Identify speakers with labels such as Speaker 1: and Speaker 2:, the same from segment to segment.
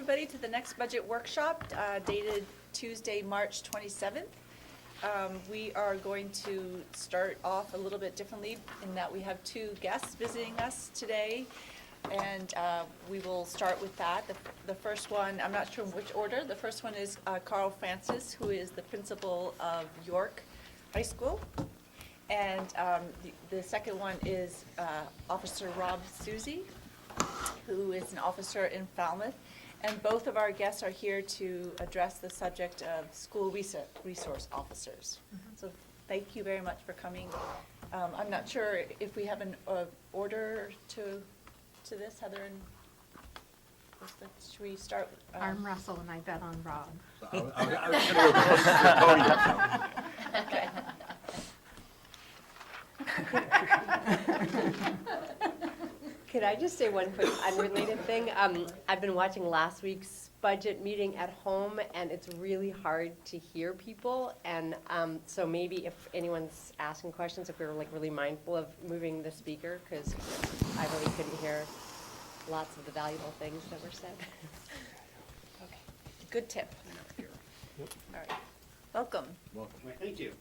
Speaker 1: everybody to the next budget workshop dated Tuesday, March 27th. We are going to start off a little bit differently in that we have two guests visiting us today. And we will start with that. The first one, I'm not sure in which order. The first one is Carl Francis, who is the principal of York High School. And the second one is Officer Rob Susie, who is an officer in Falmouth. And both of our guests are here to address the subject of school resource officers. So thank you very much for coming. I'm not sure if we have an order to this, Heather, and should we start?
Speaker 2: Arm wrestle, and I bet on Rob.
Speaker 3: I was going to go close to the podium.
Speaker 4: Could I just say one quick unrelated thing? I've been watching last week's budget meeting at home, and it's really hard to hear people. And so maybe if anyone's asking questions, if we were like really mindful of moving the speaker, because I really couldn't hear lots of the valuable things that were said.
Speaker 1: Okay, good tip. All right, welcome.
Speaker 3: Welcome.
Speaker 5: Right, thank you.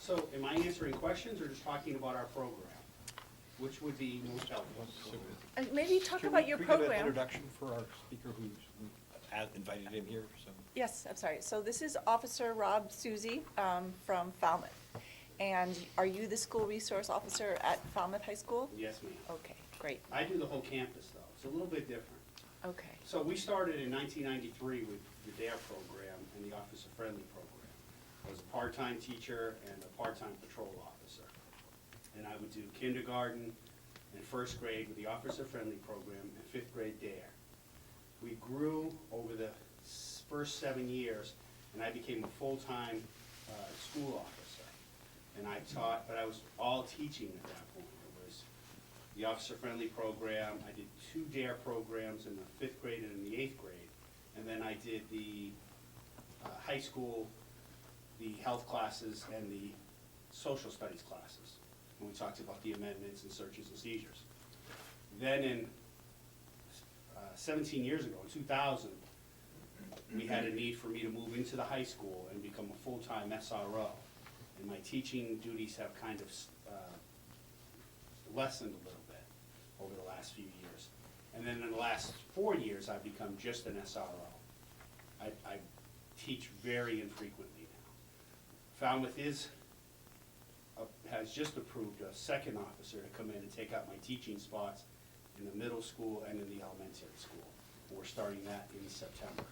Speaker 5: So am I answering questions or just talking about our program? Which would be most helpful?
Speaker 1: And maybe talk
Speaker 3: Should
Speaker 1: about
Speaker 3: we-
Speaker 1: your
Speaker 3: Can we give an
Speaker 1: program.
Speaker 3: introduction for our speaker who's invited him here? So.
Speaker 1: Yes, I'm sorry. So this is Officer Rob Susie from Falmouth. And are you the school resource officer at Falmouth High School?
Speaker 5: Yes, ma'am.
Speaker 1: Okay, great.
Speaker 5: I do the whole campus, though. It's a little bit different.
Speaker 1: Okay.
Speaker 5: So we started in 1993 with the DARE program and the Officer Friendly program. I was a part-time teacher and a part-time patrol officer. And I would do kindergarten and first grade with the Officer Friendly program and fifth grade DARE. We grew over the first 7 years, and I became a full-time school officer. And I taught, but I was all teaching at that point. It was the Officer Friendly program. I did 2 DARE programs in the 5th grade and in the 8th grade. And then I did the high school, the health classes, and the social studies classes. And we talked about the amendments and searches and seizures. Then in 17 years ago, in 2000, we had a need for me to move into the high school and become a full-time SRO. And my teaching duties have kind of lessened a little bit over the last few years. And then in the last 4 years, I've become just an SRO. I teach very infrequently now. Falmouth has just approved a second officer to come in and take out my teaching spots in the middle school and in the elementary school. We're starting that in September.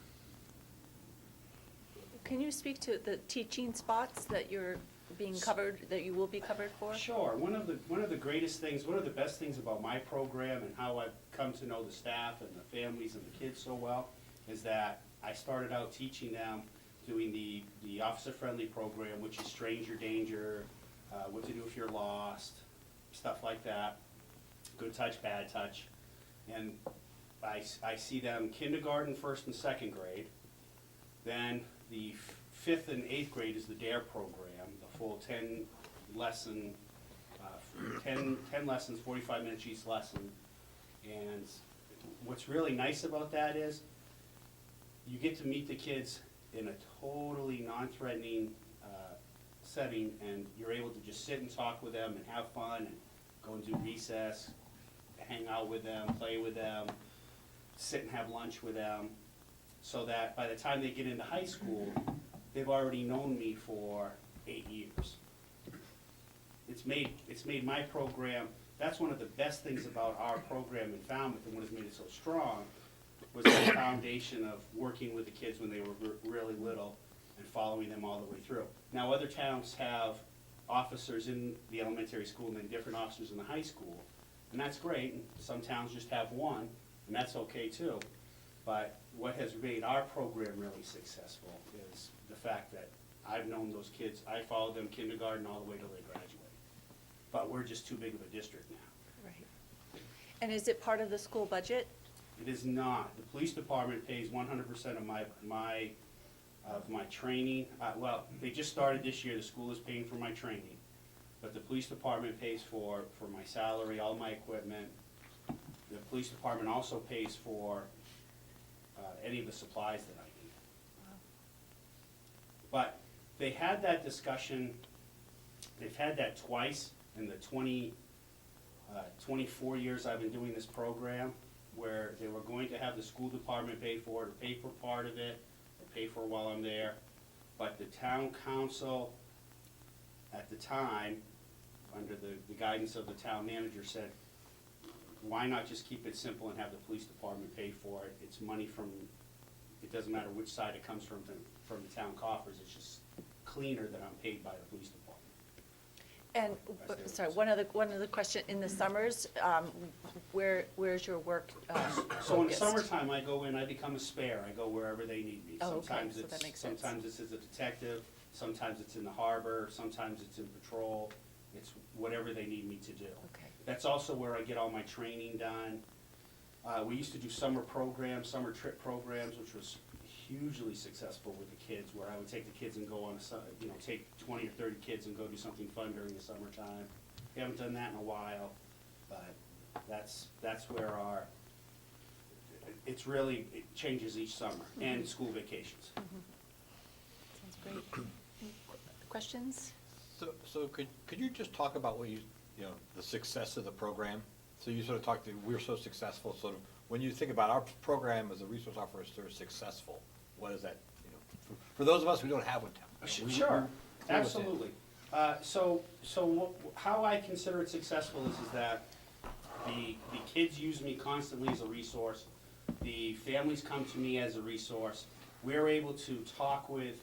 Speaker 1: Can you speak to the teaching spots that you're being covered, that you will be covered for?
Speaker 5: Sure. One of the greatest things, one of the best things about my program and how I've come to know the staff and the families and the kids so well is that I started out teaching them doing the officer-friendly program, which is stranger danger, what to do if you're lost, stuff like that, good touch, bad touch. And I see them kindergarten, 1st and 2nd grade. Then the 5th and 8th grade is the DARE program, the full 10 lessons, 45 minutes each lesson. And what's really nice about that is you get to meet the kids in a totally non-threatening setting, and you're able to just sit and talk with them and have fun and go and do recess, hang out with them, play with them, sit and have lunch with them, so that by the time they get into high school, they've already known me for 8 years. It's made my program, that's one of the best things about our program in Falmouth, and what has made it so strong was the foundation of working with the kids when they were really little and following them all the way through. Now, other towns have officers in the elementary school and then different officers in the high school, and that's great. And some towns just have one, and that's okay too. But what has made our program really successful is the fact that I've known those kids. I followed them kindergarten all the way till they graduate. But we're just too big of a district now.
Speaker 1: Right. And is it part of the school budget?
Speaker 5: It is not. The police department pays 100% of my training. Well, they just started this year. The school is paying for my training. But the police department pays for my salary, all my equipment. The police department also pays for any of the supplies that I need. But they had that discussion, they've had that twice in the 24 years I've been doing this program, where they were going to have the school department pay for it, or pay for part of it, or pay for it while I'm there. But the town council, at the time, under the guidance of the town manager, said, why not just keep it simple and have the police department pay for it? It's money from, it doesn't matter which side it comes from the town coffers, it's just cleaner that I'm paid by the police department.
Speaker 1: And, sorry, one other question, in the summers, where's your work
Speaker 5: So in the
Speaker 1: focused?
Speaker 5: summertime, I go in, I become a spare, I go wherever they need me.
Speaker 1: Oh, okay,
Speaker 5: Sometimes
Speaker 1: so that
Speaker 5: it's-
Speaker 1: makes sense.
Speaker 5: Sometimes it's as a detective, sometimes it's in the harbor, sometimes it's in patrol, it's whatever they need me to do.
Speaker 1: Okay.
Speaker 5: That's also where I get all my training done. We used to do summer programs, summer trip programs, which was hugely successful with the kids, where I would take the kids and go on take 20 or 30 kids and go do something fun during the summertime. We haven't done that in a while, but that's where it changes each summer, and school vacations.
Speaker 1: Sounds great. Any questions?
Speaker 3: So could you just talk about what the success of the program? So you sort of talked, we're so successful, sort of, when you think about our program as a resource officer is successful, what is that, for those of us who don't have one?
Speaker 5: Sure, absolutely. How I consider it successful is that the kids use me constantly as a resource. The families come to me as a resource. We're able to talk with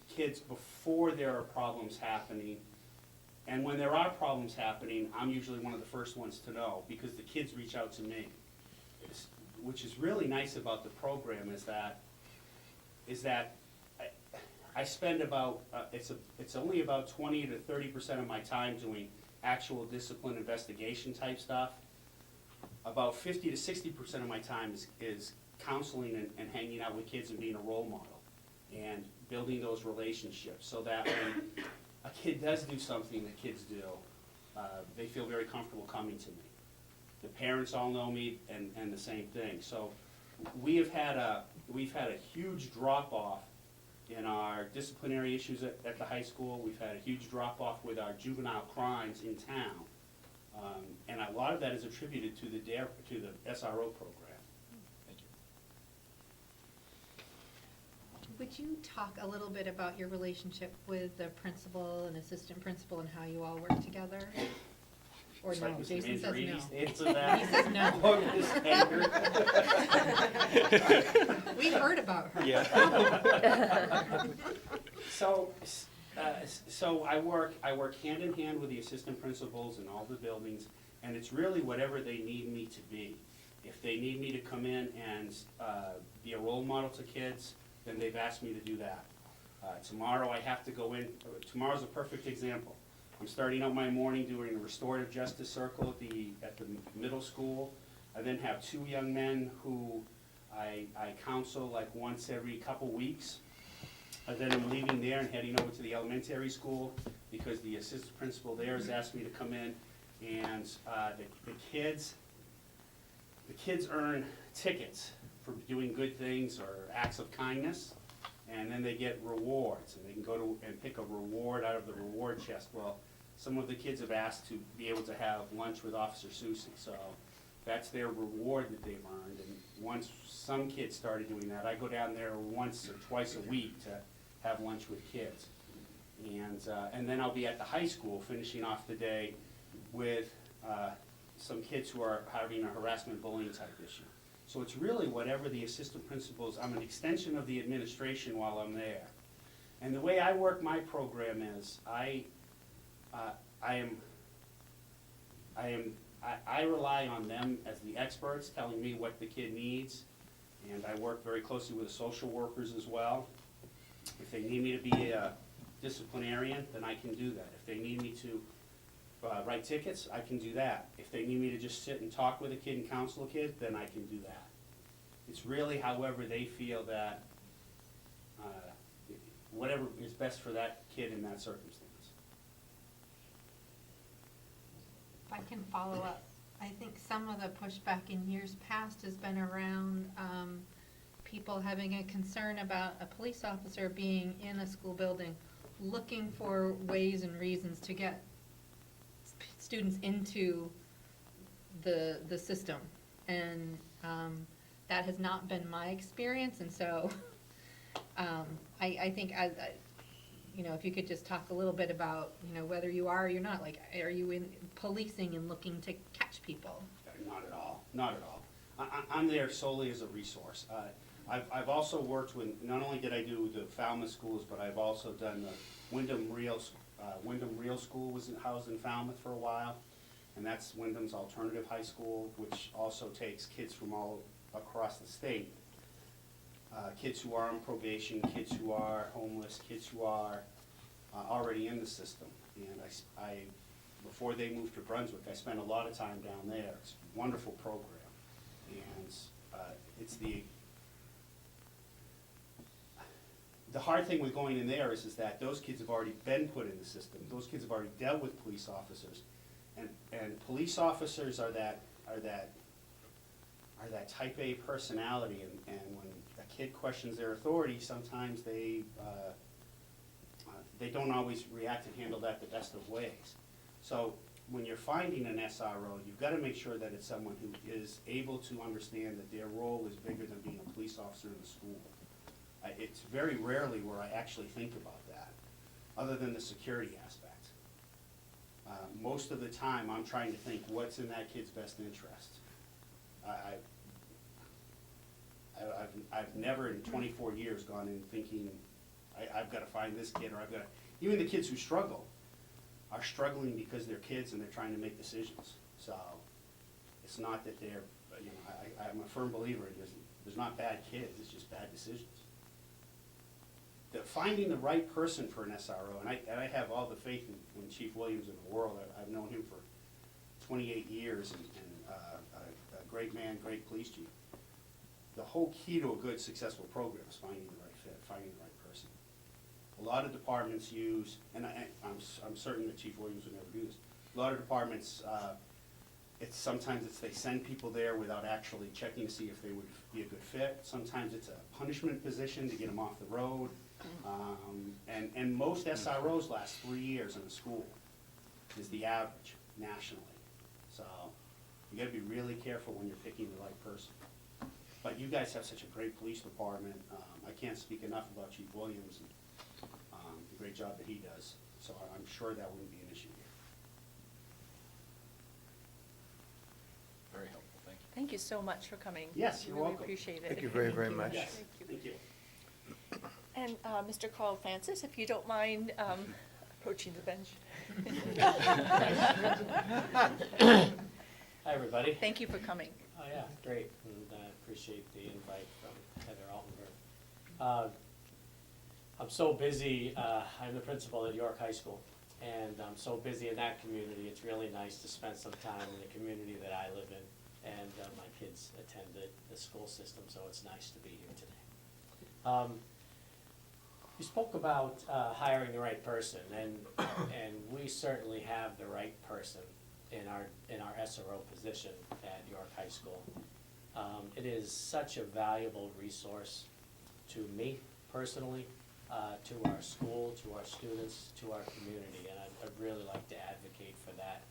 Speaker 5: kids before there are problems happening. And when there are problems happening, I'm usually one of the first ones to know, because the kids reach out to me. Which is really nice about the program is that I spend about, it's only about 20 to 30% of my time doing actual discipline investigation type stuff. About 50 to 60% of my time is counseling and hanging out with kids and being a role model and building those relationships, so that when a kid does do something that kids do, they feel very comfortable coming to me. The parents all know me, and the same thing. So we've had a huge drop-off in our disciplinary issues at the high school. We've had a huge drop-off with our juvenile crimes in town. And a lot of that is attributed to the SRO program.
Speaker 3: Thank you.
Speaker 2: Would you talk a little bit about your relationship with the principal and assistant principal and how you all work together? Or no,
Speaker 5: Mr.
Speaker 2: Jason says no.
Speaker 5: Mangiarides to answer that.
Speaker 2: He says no.
Speaker 5: Look at this anger.
Speaker 2: We've heard about her.
Speaker 5: So I work hand in hand with the assistant principals in all the buildings, and it's really whatever they need me to be. If they need me to come in and be a role model to kids, then they've asked me to do that. Tomorrow I have to go in, tomorrow's a perfect example. I'm starting out my morning doing a restorative justice circle at the middle school. I then have two young men who I counsel like once every couple weeks. And then I'm leaving there and heading over to the elementary school, because the assistant principal there has asked me to come in, and the kids earn tickets for doing good things or acts of kindness, and then they get rewards, and they can go and pick a reward out of the reward chest. Well, some of the kids have asked to be able to have lunch with Officer Susie, so that's their reward that they've earned. And once some kids started doing that, I go down there once or twice a week to have lunch with kids. And then I'll be at the high school finishing off the day with some kids who are having a harassment bullying type issue. So it's really whatever the assistant principals, I'm an extension of the administration while I'm there. And the way I work my program is, I rely on them as the experts, telling me what the kid needs, and I work very closely with the social workers as well. If they need me to be a disciplinarian, then I can do that. If they need me to write tickets, I can do that. If they need me to just sit and talk with a kid and counsel a kid, then I can do that. It's really however they feel that, whatever is best for that kid in that circumstance.
Speaker 2: If I can follow up, I think some of the pushback in years past has been around people having a concern about a police officer being in a school building, looking for ways and reasons to get students into the system. And that has not been my experience, and so I think you know, if you could just talk a little bit about, you know, whether you are or you're not, like, are you in policing and looking to catch people?
Speaker 5: Not at all, not at all. I'm there solely as a resource. I've also worked with, not only did I do the Falmouth schools, but I've also done the Wyndham Real School was housed in Falmouth for a while, and that's Wyndham's alternative high school, which also takes kids from all across the state. Kids who are on probation, kids who are homeless, kids who are already in the system. And I, before they moved to Brunswick, I spent a lot of time down there. It's a wonderful program. And it's the hard thing with going in there is that those kids have already been put in the system. Those kids have already dealt with police officers. And police officers are that type A personality, and when a kid questions their authority, sometimes they don't always react and handle that the best of ways. So when you're finding an SRO, you've got to make sure that it's someone who is able to understand that their role is bigger than being a police officer in the school. It's very rarely where I actually think about that, other than the security aspect. Most of the time, I'm trying to think what's in that kid's best interest. I've never in 24 years gone in thinking, I've got to find this kid, or I've got to, even the kids who struggle are struggling because they're kids and they're trying to make decisions. So it's not that they're, you know, I'm a firm believer in there's not bad kids, it's just bad decisions. Finding the right person for an SRO, and I have all the faith in Chief Williams in the world. I've known him for 28 years, and a great man, great police chief. The whole key to a good, successful program is finding the right fit, finding the right person. A lot of departments use, and I'm certain that Chief Williams would never do this, a lot of departments, sometimes they send people there without actually checking to see if they would be a good fit. Sometimes it's a punishment position to get them off the road. And most SROs last 3 years in a school is the average nationally. So you gotta be really careful when you're picking the right person. But you guys have such a great police department. I can't speak enough about Chief Williams and the great job that he does. So I'm sure that wouldn't be an issue here.
Speaker 3: Very helpful, thank you.
Speaker 1: Thank you so much for coming.
Speaker 5: Yes, you're
Speaker 1: Really
Speaker 5: welcome.
Speaker 1: appreciate it.
Speaker 6: Thank you very, very much.
Speaker 5: Yes,
Speaker 1: Thank you.
Speaker 5: thank you.
Speaker 1: And Mr. Carl Francis, if you don't mind approaching the bench.
Speaker 7: Hi, everybody.
Speaker 1: Thank you for coming.
Speaker 7: Oh, yeah, great, and I appreciate the invite from Heather Altenberg. I'm so busy, I'm the principal at York High School, and I'm so busy in that community, it's really nice to spend some time in the community that I live in, and my kids attend the school system, so it's nice to be here today. You spoke about hiring the right person, and we certainly have the right person in our SRO position at York High School. It is such a valuable resource to me personally, to our school, to our students, to our community, and I'd really like to advocate for that,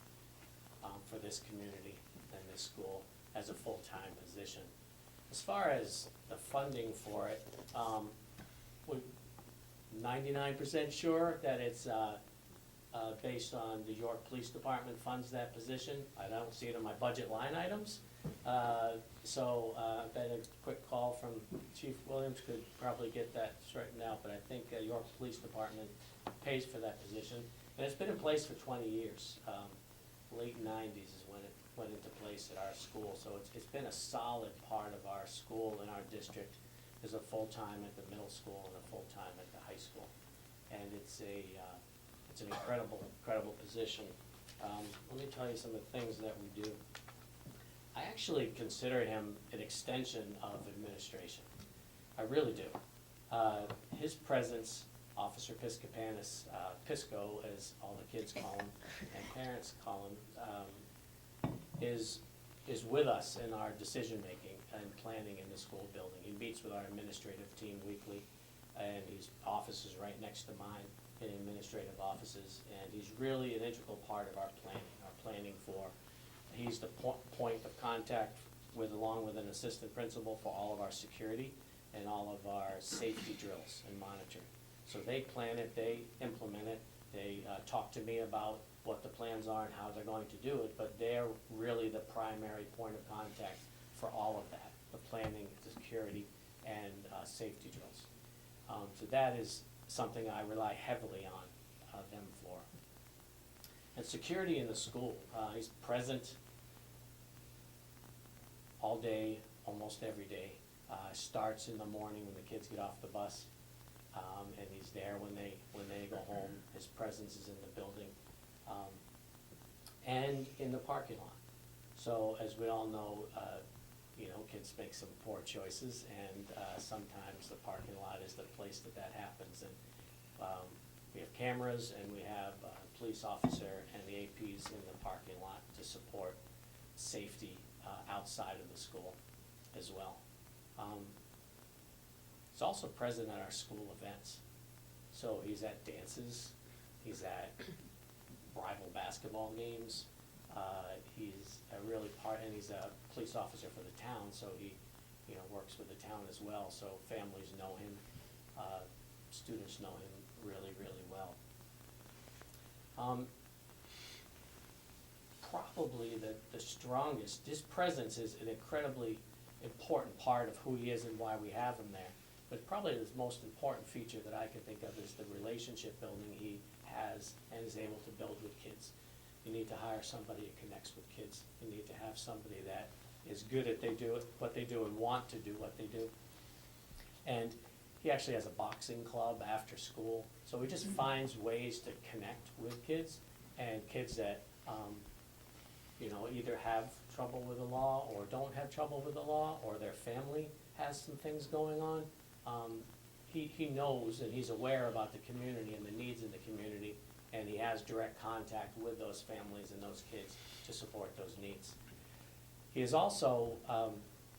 Speaker 7: for this community and this school as a full-time position. As far as the funding for it, we're 99% sure that it's based on the York Police Department funds that position. I don't see it in my budget line items. So I bet a quick call from Chief Williams could probably get that straightened out, but I think York Police Department pays for that position. And it's been in place for 20 years. Late 90s is when it went into place at our school. So it's been a solid part of our school and our district. There's a full-time at the middle school and a full-time at the high school. And it's an incredible position. Let me tell you some of the things that we do. I actually consider him an extension of administration. I really do. His presence, Officer Piscopanis, Pisco as all the kids call him, and parents call him, is with us in our decision-making. and planning in the school building. He meets with our administrative team weekly, and his office is right next to mine, in administrative offices, and he's really an integral part of our planning for, he's the point of contact with, along with an assistant principal for all of our security and all of our safety drills and monitoring. So they plan it, they implement it, they talk to me about what the plans are and how they're going to do it, but they're really the primary point of contact for all of that, the planning, the security, and safety drills. So that is something I rely heavily on them for. And security in the school, he's present all day, almost every day. Starts in the morning when the kids get off the bus, and he's there when they go home. His presence is in the building, and in the parking lot. So as we all know, kids make some poor choices, and sometimes the parking lot is the place that happens. And we have cameras, and we have a police officer and the APs in the parking lot to support safety outside of the school as well. He's also present at our school events. So he's at dances, he's at rival basketball games. He's a really and he's a police officer for the town, so he, works with the town as well. So families know him, students know him really, really well. Probably the strongest, his presence is an incredibly important part of who he is and why we have him there. But probably the most important feature that I can think of is the relationship building he has and is able to build with kids. You need to hire somebody who connects with kids. You need to have somebody that is good at what they do and want to do what they do. And he actually has a boxing club after school. So he just finds ways to connect with kids, and kids that either have trouble with the law or don't have trouble with the law, or their family has some things going on. He knows and he's aware about the community and the needs in the community, and he has direct contact with those families and those kids to support those needs. He is also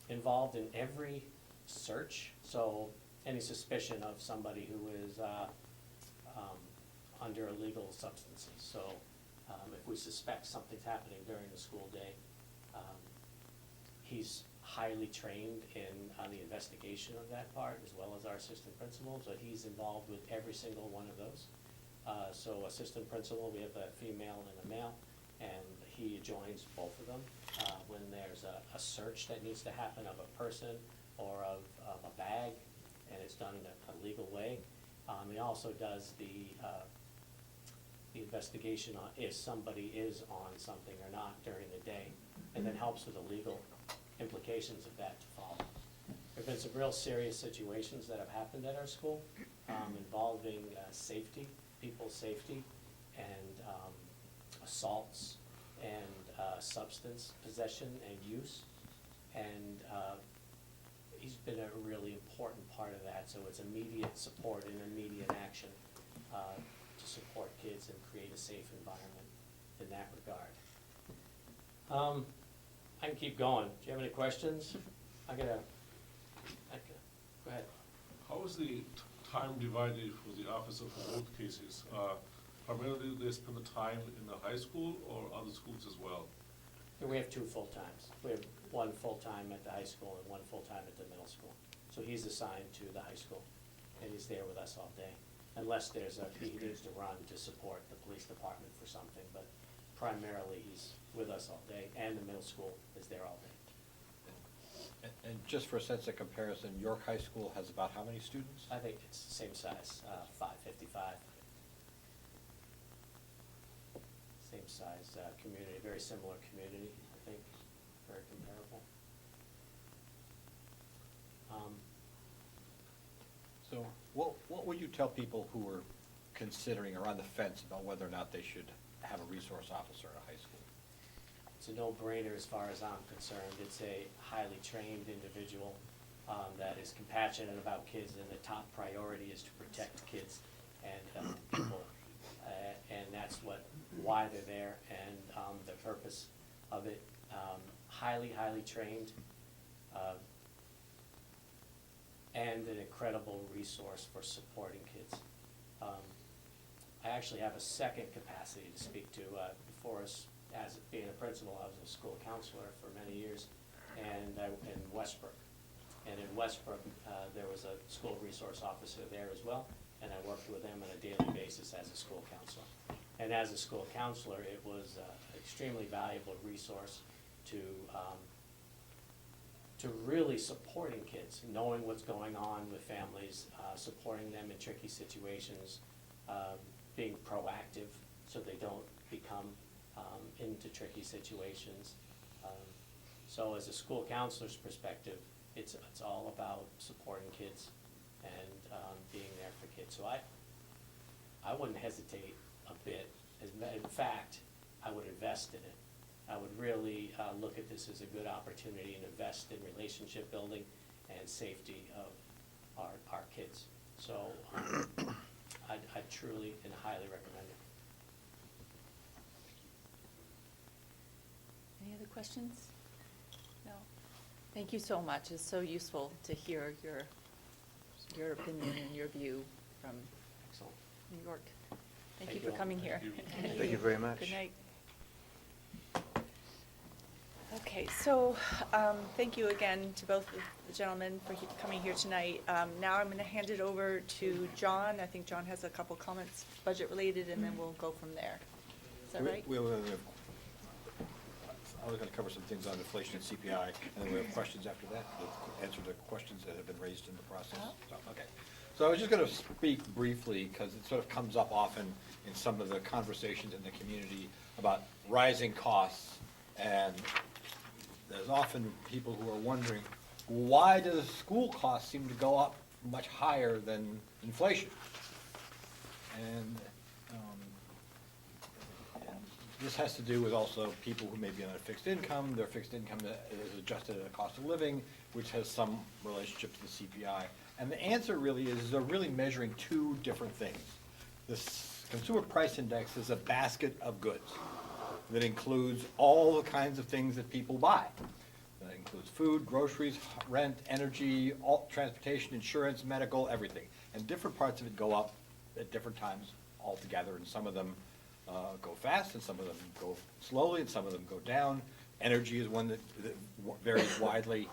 Speaker 7: involved in every search, so any suspicion of somebody who is under illegal substances. So if we suspect something's happening during the school day, he's highly trained in the investigation of that part, as well as our assistant principal, so he's involved with every single one of those. So assistant principal, we have a female and a male, and he joins both of them when there's a search that needs to happen of a person or of a bag, and it's done in a legal way. He also does the investigation on if somebody is on something or not during the day, and then helps with the legal implications of that to follow. There have been some real serious situations that have happened at our school involving safety, people's safety, and assaults, and substance possession and use. And he's been a really important part of that, so it's immediate support and immediate action to support kids and create a safe environment in that regard. I can keep going. Do you have any questions? Go ahead.
Speaker 6: How is the time divided for the officer for both cases? Primarily they spend the time in the high school or other schools as well?
Speaker 7: We have 2 full-times. We have 1 full-time at the high school and 1 full-time at the middle school. So he's assigned to the high school, and he's there with us all day, unless he needs to run to support the police department for something, but primarily he's with us all day, and the middle school is there all day.
Speaker 3: And just for a sense of comparison, York High School has about how many students?
Speaker 7: I think it's the same size, 555. Same size community, very similar community, I think, very comparable.
Speaker 3: So what would you tell people who are considering or on the fence about whether or not they should have a resource officer at a high school?
Speaker 7: It's a no-brainer as far as I'm concerned. It's a highly trained individual that is compassionate about kids, and the top priority is to protect kids and people. And that's why they're there, and the purpose of it. Highly, highly trained. uh, and an incredible resource for supporting kids. I actually have a second capacity to speak to. Before us, as being a principal, I was a school counselor for many years, and in Westbrook. And in Westbrook, there was a school resource officer there as well, and I worked with them on a daily basis as a school counselor. And as a school counselor, it was an extremely valuable resource to really supporting kids, knowing what's going on with families, supporting them in tricky situations, being proactive so they don't become into tricky situations. So as a school counselor's perspective, it's all about supporting kids and being there for kids. So I wouldn't hesitate a bit. In fact, I would invest in it. I would really look at this as a good opportunity and invest in relationship building and safety of our kids. So I truly and highly recommend it.
Speaker 1: Any other questions? No? Thank you so much. It's so useful to hear your opinion and your view from
Speaker 7: Excellent.
Speaker 1: New York. Thank you
Speaker 7: Thank
Speaker 1: for
Speaker 7: you all.
Speaker 1: coming here.
Speaker 6: Thank you.
Speaker 8: Thank you very much.
Speaker 1: Good night. Okay, so thank you again to both of the gentlemen for coming here tonight. Now I'm going to hand it over to John. I think John has a couple comments, budget-related, and then we'll go from there. Is that right?
Speaker 3: I was going to cover some things on inflation and CPI, and then we have questions after that, to answer the questions that have been raised in the process. So, okay. So I was just going to speak briefly, because it sort of comes up often in some of the conversations in the community about rising costs, and there's often people who are wondering, why does school costs seem to go up much higher than inflation? And this has to do with also people who may be on a fixed income. Their fixed income is adjusted at a cost of living, which has some relationship to the CPI. And the answer really is they're really measuring two different things. This Consumer Price Index is a basket of goods that includes all the kinds of things that people buy. That includes food, groceries, rent, energy, all, transportation, insurance, medical, everything. And different parts of it go up at different times altogether, and some of them go fast, and some of them go slowly, and some of them go down. Energy is one that varies widely.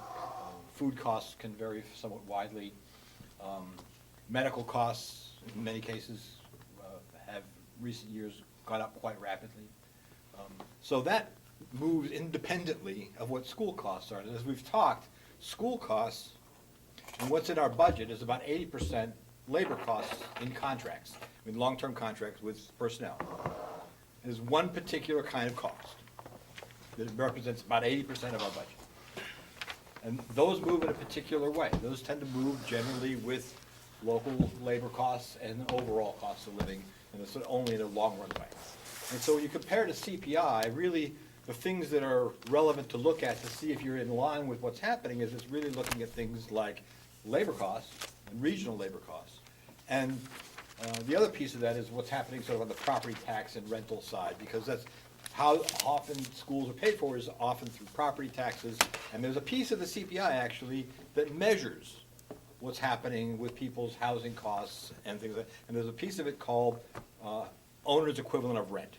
Speaker 3: Food costs can vary somewhat widely. Medical costs, in many cases, have recent years gone up quite rapidly. So that moves independently of what school costs are. And as we've talked, school costs, and what's in our budget, is about 80% labor costs in contracts, I mean long-term contracts with personnel. There's one particular kind of cost that represents about 80% of our budget. And those move in a particular way. Those tend to move generally with local labor costs and overall costs of living, and it's only in a long run way. And so when you compare to CPI, really the things that are relevant to look at to see if you're in line with what's happening is it's really looking at things like labor costs and regional labor costs. And the other piece of that is what's happening sort of on the property tax and rental side, because that's how often schools are paid for is often through property taxes. And there's a piece of the CPI actually that measures what's happening with people's housing costs and things like that. And there's a piece of it called owner's equivalent of rent.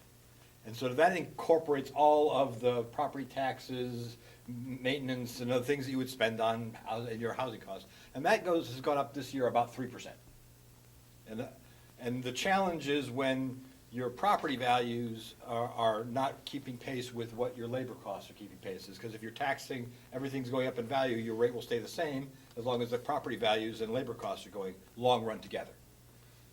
Speaker 3: And so that incorporates all of the property taxes, maintenance, and other things that you would spend on your housing costs. And that has gone up this year about 3%. And the challenge is when your property values are not keeping pace with what your labor costs are keeping pace is, because if you're taxing, everything's going up in value, your rate will stay the same as long as the property values and labor costs are going long run together.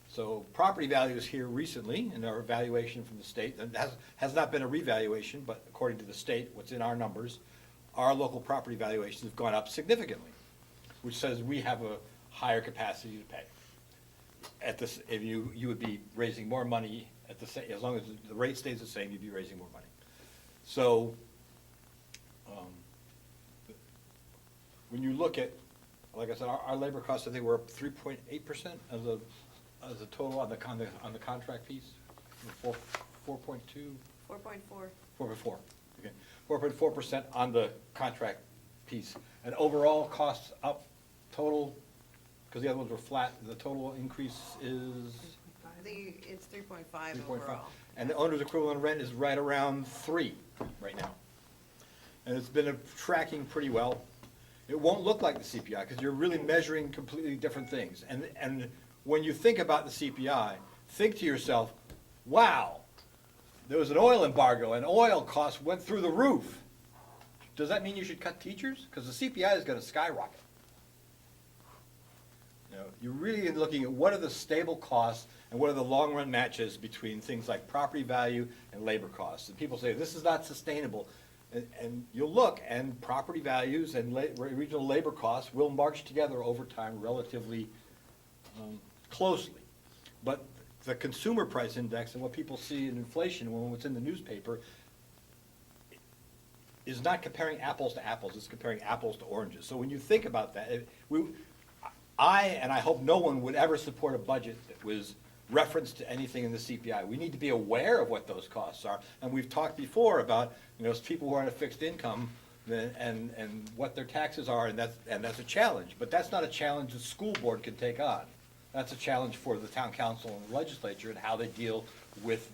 Speaker 3: So property values here recently, in our evaluation from the state, and has not been a revaluation, but according to the state, what's in our numbers, our local property valuations have gone up significantly, which says we have a higher capacity to pay. At this, if you would be raising more money at the same, as long as the rate stays the same, you'd be raising more money. So when you look at, like I said, our labor costs, I think we're up 3.8% as a total on the contract piece, 4.2.
Speaker 1: 4.4.
Speaker 3: 4.4, okay. 4.4% on the contract piece. And overall costs up total, because the other ones were flat, the total increase is
Speaker 8: It's 3.5
Speaker 3: 3.5.
Speaker 8: overall.
Speaker 3: And the owner's equivalent rent is right around 3 right now. And it's been tracking pretty well. It won't look like the CPI, because you're really measuring completely different things. And when you think about the CPI, think to yourself, wow, there was an oil embargo and oil costs went through the roof. Does that mean you should cut teachers? Because the CPI is gonna skyrocket. You know, you're really looking at what are the stable costs and what are the long-run matches between things like property value and labor costs. And people say, this is not sustainable. And you'll look, and property values and regional labor costs will march together over time relatively closely. But the consumer price index and what people see in inflation, when what's in the newspaper, is not comparing apples to apples, it's comparing apples to oranges. So when you think about that, I hope no one would ever support a budget that was reference to anything in the CPI. We need to be aware of what those costs are, and we've talked before about, people who are on a fixed income and what their taxes are, and that's a challenge. But that's not a challenge the school board can take on. That's a challenge for the town council and the legislature and how they deal with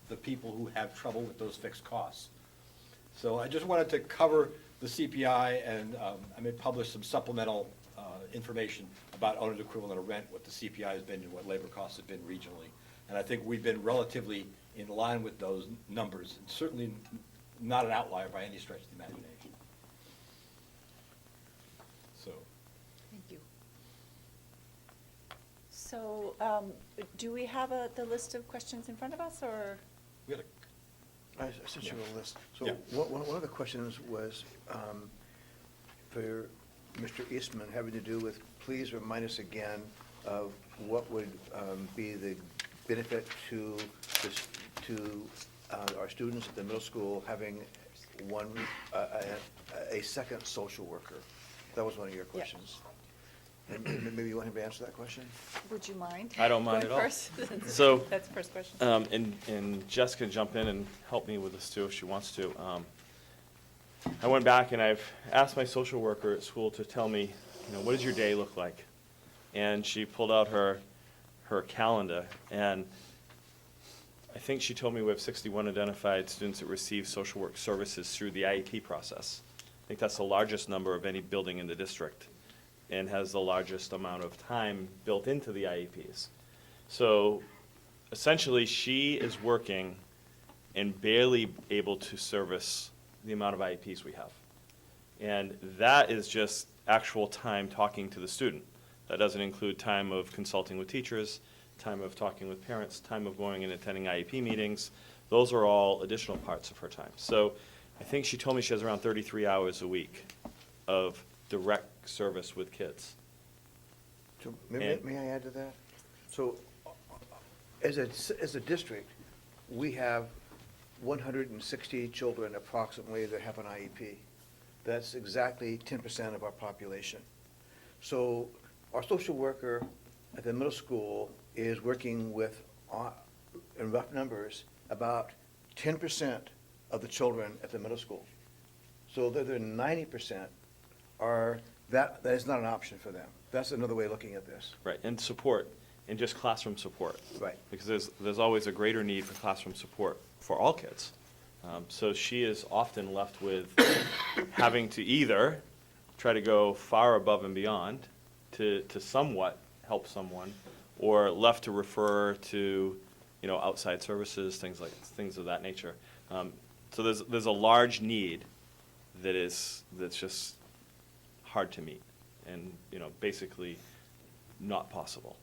Speaker 3: the people who have trouble with those fixed costs. So I just wanted to cover the CPI, and I may publish some supplemental information about owner's equivalent of rent, what the CPI has been and what labor costs have been regionally. And I think we've been relatively in line with those numbers, and certainly not an outlier by any stretch of the imagination. So,
Speaker 1: Thank you. So, do we have the list of questions in front of us, or?
Speaker 3: we had
Speaker 9: I sent you a list. So
Speaker 3: Yeah.
Speaker 9: one of the questions was for Mr. Eastman, having to do with, please remind us again of what would be the benefit to our students at the middle school having a second social worker. That was one of your
Speaker 1: Yeah.
Speaker 9: questions. And maybe you want him to answer that question?
Speaker 1: Would you mind?
Speaker 10: I don't mind
Speaker 1: going
Speaker 10: at all.
Speaker 1: first?
Speaker 10: So,
Speaker 1: That's the first question.
Speaker 10: and Jessica can jump in and help me with this too if she wants to. I went back and I've asked my social worker at school to tell me, what does your day look like? And she pulled out her calendar, and I think she told me we have 61 identified students that receive social work services through the IEP process. I think that's the largest number of any building in the district, and has the largest amount of time built into the IEPs. So essentially, she is working and barely able to service the amount of IEPs we have. And that is just actual time talking to the student. That doesn't include time of consulting with teachers, time of talking with parents, time of going and attending IEP meetings. Those are all additional parts of her time. So I think she told me she has around 33 hours a week of direct service with kids.
Speaker 9: So
Speaker 10: And-
Speaker 9: may I add to that? So as a district, we have 160 children approximately that have an IEP. That's exactly 10% of our population. So our social worker at the middle school is working with, in rough numbers, about 10% of the children at the middle school. So the other 90% that is not an option for them. That's another way of looking at this.
Speaker 10: Right, and support, and just classroom support.
Speaker 9: Right.
Speaker 10: Because there's always a greater need for classroom support for all kids. So she is often left with having to either try to go far above and beyond to somewhat help someone, or left to refer to, outside services, things of that nature. So there's a large need that's just hard to meet, and, basically not possible.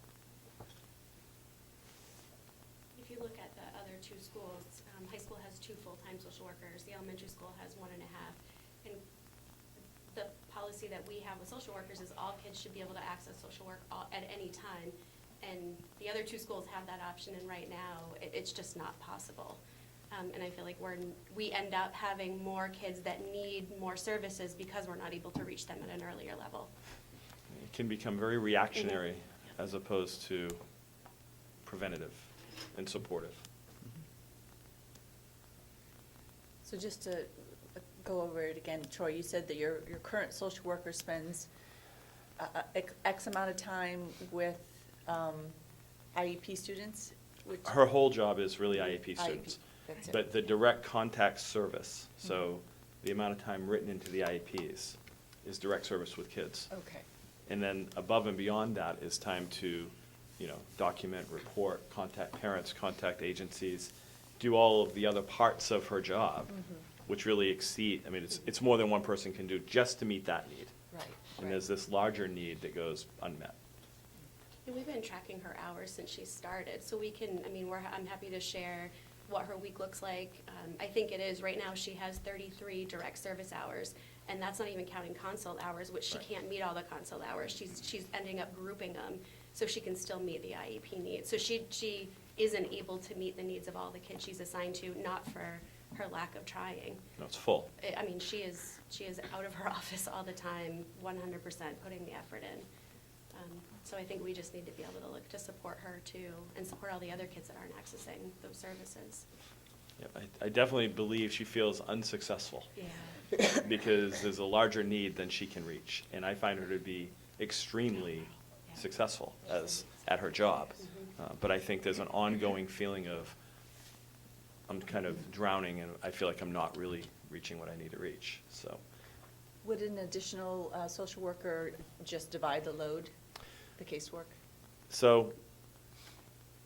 Speaker 11: If you look at the other two schools, high school has 2 full-time social workers, the elementary school has 1.5. And the policy that we have with social workers is all kids should be able to access social work at any time. And the other 2 schools have that option, and right now, it's just not possible. And I feel like we end up having more kids that need more services because we're not able to reach them at an earlier level.
Speaker 10: It can become very reactionary as opposed to preventative and supportive.
Speaker 1: So just a go over it again. Troy, you said that your current social worker spends X amount of time with IEP students, which.
Speaker 10: Her whole job is really IEP
Speaker 1: IEP,
Speaker 10: students.
Speaker 1: that's it.
Speaker 10: But the direct contact service, so the amount of time written into the IEPs is direct service with kids.
Speaker 1: Okay,
Speaker 10: And then above and beyond that is time to, document, report, contact parents, contact agencies, do all of the other parts of her job, which really exceed, it's more than one person can do just to meet that need.
Speaker 1: right.
Speaker 10: And there's this larger need that goes unmet.
Speaker 11: And we've been tracking her hours since she started, so we can, I'm happy to share what her week looks like. I think it is, right now, she has 33 direct service hours, and that's not even counting consult hours, which she
Speaker 10: Right.
Speaker 11: can't meet all the consult hours. She's ending up grouping them, so she can still meet the IEP needs. So she isn't able to meet the needs of all the kids she's assigned to, not for her lack of trying.
Speaker 10: No, it's full.
Speaker 11: She is out of her office all the time, 100% putting the effort in. So I think we just need to be able to look to support her too, and support all the other kids that aren't accessing those services.
Speaker 10: Yep, I definitely believe she feels unsuccessful
Speaker 11: Yeah.
Speaker 10: because there's a larger need than she can reach. And I find her to be extremely successful at her job. But I think there's an ongoing feeling of, I'm kind of drowning and I feel like I'm not really reaching what I need to reach, so.
Speaker 1: Would an additional social worker just divide the load, the casework?
Speaker 10: So,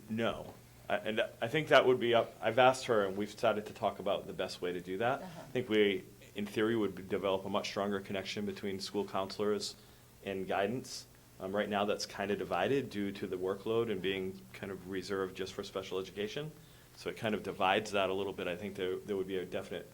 Speaker 10: no. And I think that would be up, I've asked her, and we've started to talk about the best way to do that.
Speaker 1: Uh-huh.
Speaker 10: I think we, in theory, would develop a much stronger connection between school counselors and guidance. Right now, that's kind of divided due to the workload and being kind of reserved just for special education. So it kind of divides that a little bit. I think there would be a definite,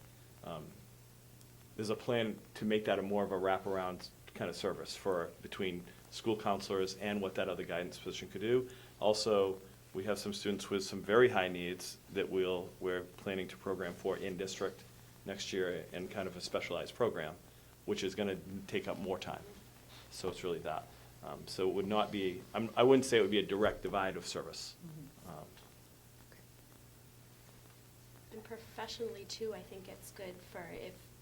Speaker 10: there's a plan to make that a more of a wraparound kind of service between school counselors and what that other guidance position could do. Also, we have some students with some very high needs that we're planning to program for in district next year in kind of a specialized program, which is going to take up more time. So it's really that. So it would not be, I wouldn't say it would be a direct divide of service.
Speaker 11: And professionally too, I think it's good for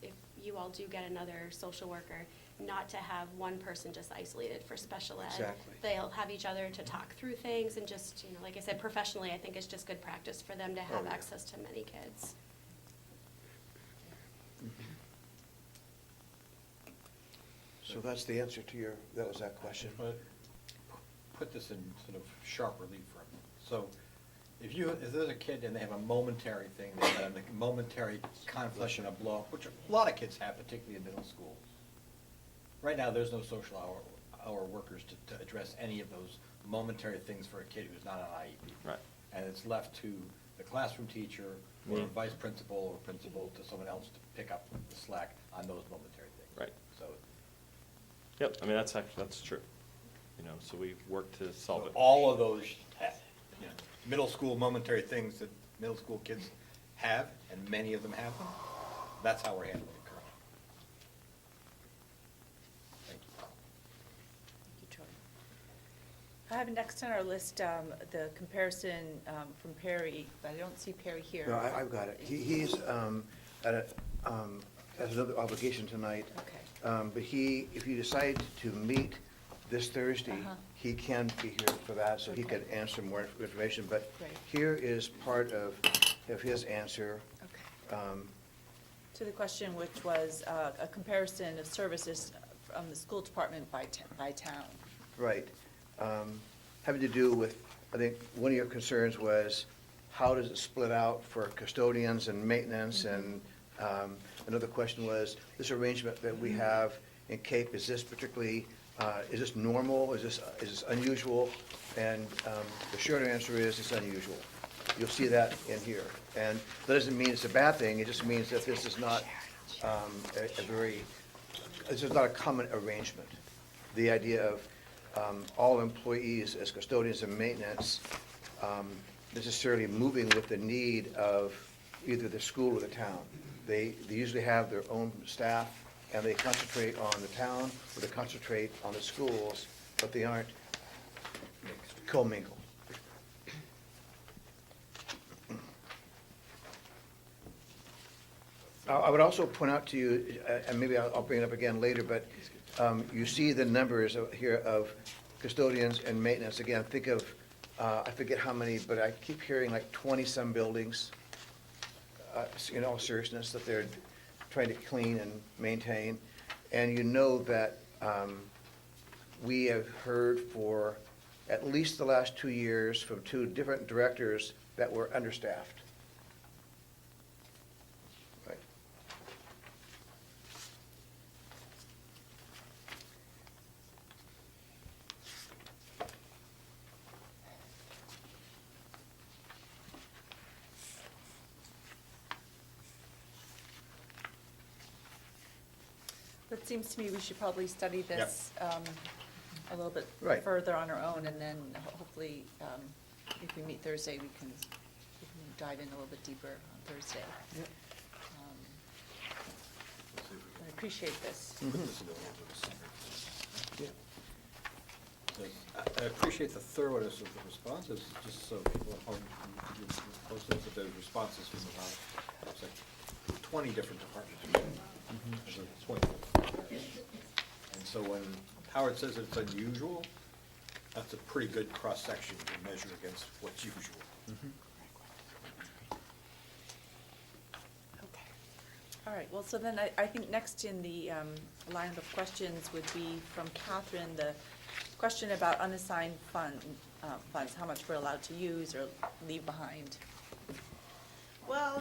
Speaker 11: if you all do get another social worker, not to have one person just isolated for special ed.
Speaker 9: Exactly.
Speaker 11: They'll have each other to talk through things and just, like I said, professionally, I think it's just good practice for them to have
Speaker 9: yeah.
Speaker 11: access to many kids.
Speaker 9: So that's the answer to that was that question.
Speaker 3: But put this in sort of sharp relief for them. So if there's a kid and they have a momentary thing, they have a momentary conflict and a blow, which a lot of kids have, particularly in middle school. Right now, there's no social hour workers to address any of those momentary things for a kid who's not on IEP.
Speaker 10: Right.
Speaker 3: And it's left to the classroom teacher or
Speaker 10: Me.
Speaker 3: vice principal or principal to someone else to pick up the slack on those momentary things.
Speaker 10: Right.
Speaker 3: So
Speaker 10: Yep, that's true. So we work to solve
Speaker 3: So
Speaker 10: it.
Speaker 3: all of those, middle school momentary things that middle school kids have, and many of them have them, that's how we're handling it currently. Thank you.
Speaker 1: I have next on our list, the comparison from Perry, but I don't see Perry here.
Speaker 9: No, I've got it. He's has another obligation tonight.
Speaker 1: Okay.
Speaker 9: But if you decide to meet this Thursday,
Speaker 1: Uh-huh.
Speaker 9: he can be here for that, so he
Speaker 1: Okay.
Speaker 9: could answer more information. But
Speaker 1: Great.
Speaker 9: here is part of his answer.
Speaker 1: Okay. To the question, which was a comparison of services from the school department by town.
Speaker 9: Right. Having to do with, I think, one of your concerns was, how does it split out for custodians and maintenance? And another question was, this arrangement that we have in Cape, is this particularly, is this normal? Is this unusual? And the short answer is, it's unusual. You'll see that in here. And that doesn't mean it's a bad thing, it just means that this is not this is not a common arrangement. The idea of all employees as custodians and maintenance necessarily moving with the need of either the school or the town. They usually have their own staff, and they concentrate on the town, or they concentrate on the schools, but they aren't commingled. I would also point out to you, and maybe I'll bring it up again later, but you see the numbers here of custodians and maintenance. Again, think of, I forget how many, but I keep hearing like 20-some buildings, in all seriousness, that they're trying to clean and maintain. And you know that we have heard for at least the last 2 years from 2 different directors that we're understaffed. Right.
Speaker 1: It seems to me we should probably study this a little bit
Speaker 9: Right.
Speaker 1: further on our own, and then hopefully, if we meet Thursday, we can dive in a little bit deeper on Thursday. I appreciate this.
Speaker 3: Put this in a little bit of summary. I appreciate the thoroughness of the responses, just so people at home can posted that those responses from about, it's like 20 different departments. As a point. And so when Howard says it's unusual, that's a pretty good cross-section to measure against what's usual.
Speaker 1: Okay. All right, well, so then I think next in the line of questions would be from Catherine, the question about unassigned funds, how much we're allowed to use or leave behind.
Speaker 8: Well,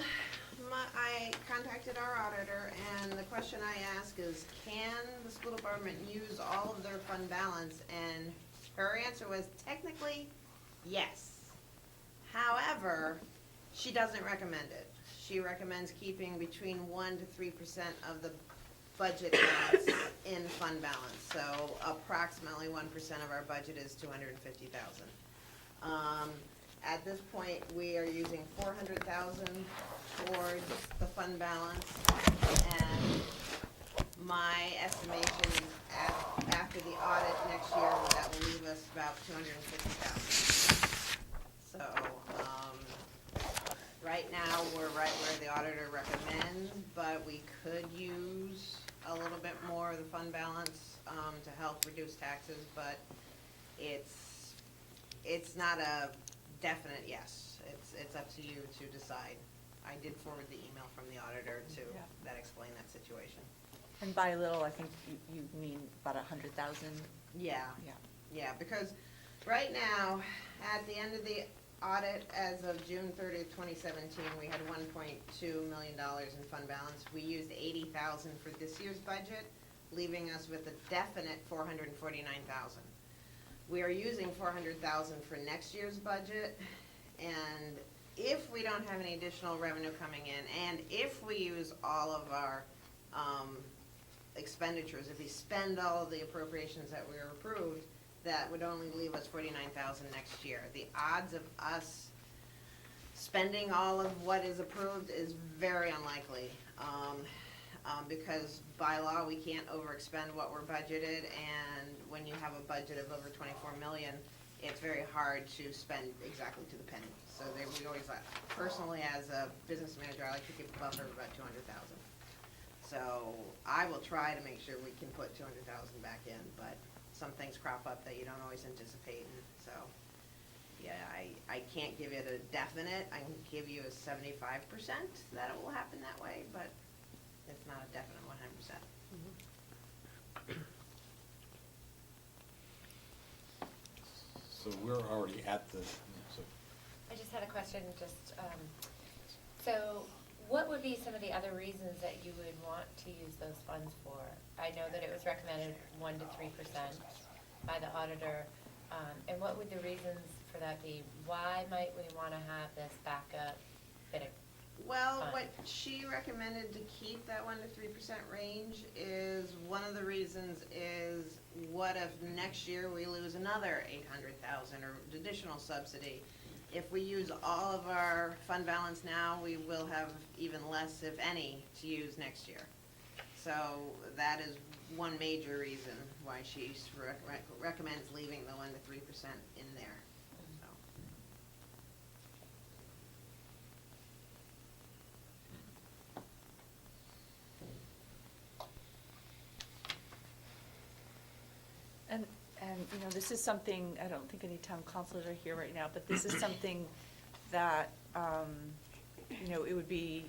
Speaker 8: I contacted our auditor, and the question I ask is, can the school department use all of their fund balance? And her answer was technically, yes. However, she doesn't recommend it. She recommends keeping between 1% to 3% of the budget balance in fund balance. So approximately 1% of our budget is $250,000. At this point, we are using $400,000 towards the fund balance, and my estimation is after the audit next year, that will leave us about $250,000. So, right now, we're right where the auditor recommends, but we could use a little bit more of the fund balance, to help reduce taxes, but it's not a definite yes. It's up to you to decide. I did forward the email from the auditor to,
Speaker 1: Yeah.
Speaker 8: that explained that situation.
Speaker 1: And by little, I think you mean about 100,000?
Speaker 8: Yeah.
Speaker 1: Yeah.
Speaker 8: Yeah, because right now, at the end of the audit, as of June 30th, 2017, we had $1.2 million in fund balance. We used $80,000 for this year's budget, leaving us with a definite $449,000. We are using $400,000 for next year's budget, and if we don't have any additional revenue coming in, and if we use all of our expenditures, if we spend all of the appropriations that were approved, that would only leave us $49,000 next year. The odds of us spending all of what is approved is very unlikely, because by law, we can't overexpend what we're budgeted, and when you have a budget of over 24 million, it's very hard to spend exactly to the penny. So we always, personally, as a business manager, I like to keep a buffer of about 200,000. So I will try to make sure we can put 200,000 back in, but some things crop up that you don't always anticipate, and so, yeah, I can't give it a definite. I can give you a 75% that it will happen that way, but it's not a definite 100%.
Speaker 3: So we're already at the, so
Speaker 12: I just had a question, so what would be some of the other reasons that you would want to use those funds for? I know that it was recommended 1% to 3% by the auditor, and what would the reasons for that be? Why might we want to have this backup bit of
Speaker 8: Well,
Speaker 12: fund?
Speaker 8: what she recommended to keep that 1% to 3% range is, one of the reasons is, what if next year we lose another 800,000 or additional subsidy? If we use all of our fund balance now, we will have even less, if any, to use next year. So that is one major reason why she recommends leaving the 1% to 3% in there. So.
Speaker 1: And, you know, this is something, I don't think any town councilors are here right now, but this is something that, you know, it would be,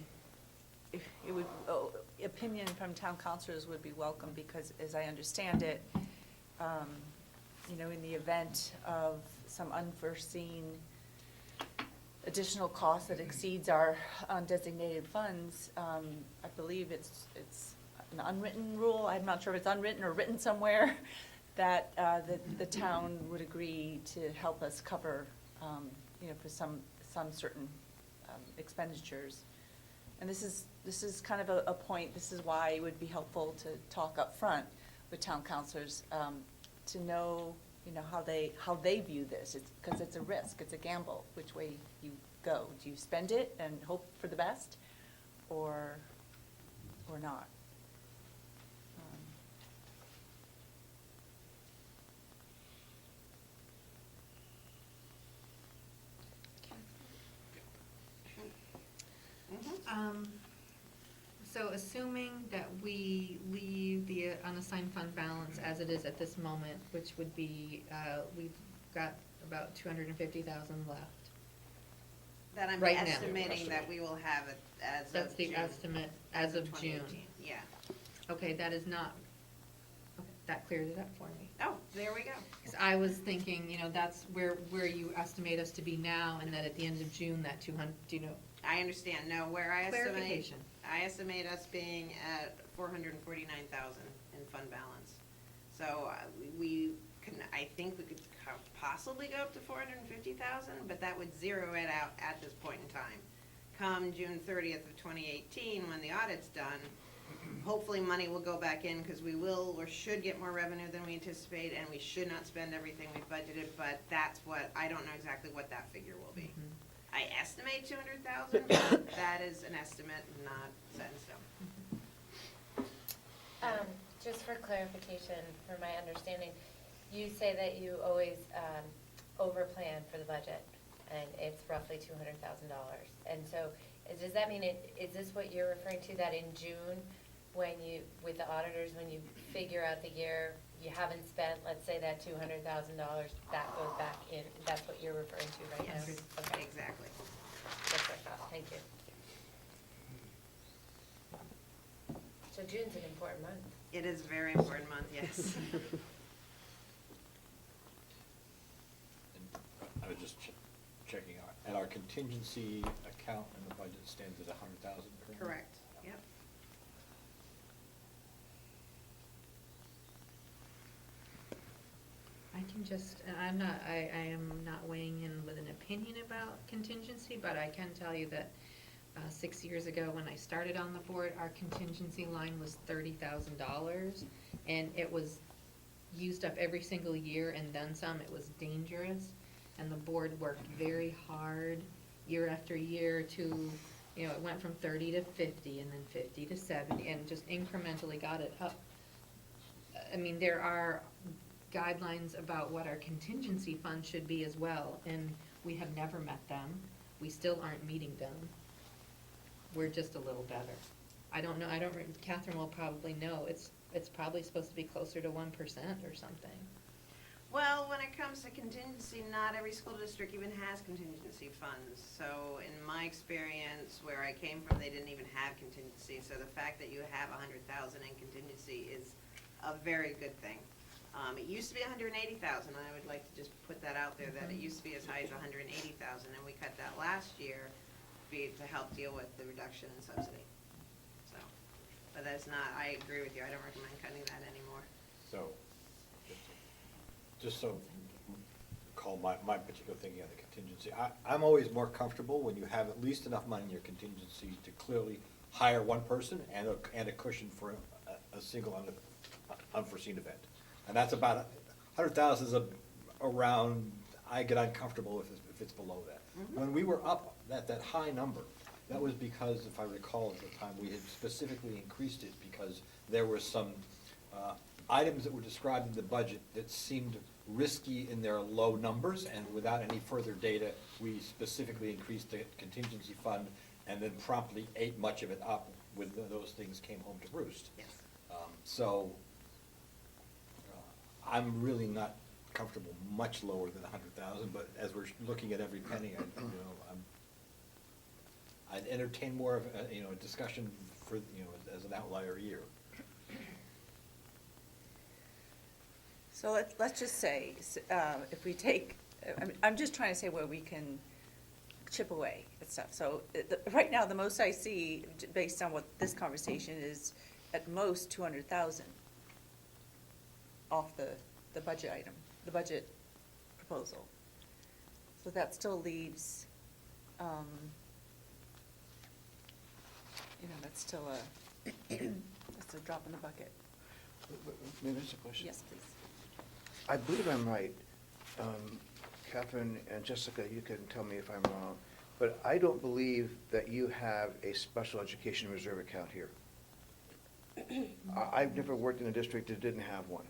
Speaker 1: opinion from town councilors would be welcome, because as I understand it, you know, in the event of some unforeseen additional cost that exceeds our undesignated funds, I believe it's an unwritten rule, I'm not sure if it's unwritten or written somewhere, that the town would agree to help us cover, you know, for some certain expenditures. And this is kind of a point, this is why it would be helpful to talk up front with town councilors, to know, you know, how they view this. It's, because it's a risk, it's a gamble, which way you go. Do you spend it and hope for the best, or not?
Speaker 2: So assuming that we leave the unassigned fund balance as it is at this moment, which would be, we've got about 250,000 left.
Speaker 8: That I'm
Speaker 2: Right now.
Speaker 8: estimating that we will have it as of
Speaker 2: That's the
Speaker 8: June.
Speaker 2: estimate as of June.
Speaker 8: 2018. Yeah.
Speaker 2: Okay, that is not, okay, that clears it up for me.
Speaker 8: Oh, there we go.
Speaker 2: 'Cause I was thinking, you know, that's where you estimate us to be now, and that at the end of June, that 200, do you know?
Speaker 8: I understand. No, where I
Speaker 2: Clarification.
Speaker 8: estimate us being at 449,000 in fund balance. So we can, I think we could possibly go up to 450,000, but that would zero it out at this point in time. Come June 30th of 2018, when the audit's done, hopefully money will go back in, because we will or should get more revenue than we anticipate, and we should not spend everything we've budgeted, but that's what, I don't know exactly what that figure will be.
Speaker 2: Mhm.
Speaker 8: I estimate 200,000, but that is an estimate, not set in stone.
Speaker 12: Just for clarification, for my understanding, you say that you always overplan for the budget, and it's roughly $200,000. And so, does that mean is this what you're referring to, that in June, when you, with the auditors, when you figure out the year, you haven't spent, let's say that $200,000, that goes back in, that's what you're referring to right now?
Speaker 8: Yes,
Speaker 12: Okay,
Speaker 8: exactly.
Speaker 12: that's what I thought, thank you. So June's an important month.
Speaker 8: It is a very important month, yes.
Speaker 3: And I was just checking out, and our contingency account in the budget stands at 100,000 currently?
Speaker 8: Correct, yep.
Speaker 2: I can just, I am not weighing in with an opinion about contingency, but I can tell you that 6 years ago, when I started on the board, our contingency line was $30,000, and it was used up every single year and then some. It was dangerous, and the board worked very hard year after year to, you know, it went from 30 to 50, and then 50 to 70, and just incrementally got it up. I mean, there are guidelines about what our contingency fund should be as well, and we have never met them. We still aren't meeting them. We're just a little better. I don't know, Catherine will probably know, it's probably supposed to be closer to 1% or something.
Speaker 8: Well, when it comes to contingency, not every school district even has contingency funds. So in my experience, where I came from, they didn't even have contingency. So the fact that you have 100,000 in contingency is a very good thing. It used to be 180,000, and I would like to just put that out there, that it used to be as high as 180,000, and we cut that last year to help deal with the reduction in subsidy. So, but that's not, I agree with you, I don't recommend cutting that anymore.
Speaker 3: So, just so, call my particular thinking of the contingency, I'm always more comfortable when you have at least enough money in your contingency to clearly hire one person and a cushion for a single unforeseen event. And that's about, 100,000 is around, I get uncomfortable if it's below that.
Speaker 8: Mhm.
Speaker 3: When we were up at that high number, that was because, if I recall at the time, we had specifically increased it because there were some items that were described in the budget that seemed risky in their low numbers, and without any further data, we specifically increased the contingency fund and then promptly ate much of it up when those things came home to roost.
Speaker 8: Yes.
Speaker 3: So, I'm really not comfortable much lower than 100,000, but as we're looking at every penny, I'd entertain more of, a discussion for, as an outlier year.
Speaker 1: So let's just say, if we take, I'm just trying to say where we can chip away at stuff. So, right now, the most I see, based on what this conversation is, at most 200,000 off the budget item, the budget proposal. So that still leaves, that's still that's a drop in the bucket.
Speaker 9: May I ask a question?
Speaker 1: Yes, please.
Speaker 9: I believe I'm right. Catherine and Jessica, you can tell me if I'm wrong, but I don't believe that you have a special education reserve account here. I've never worked in a district that didn't have one.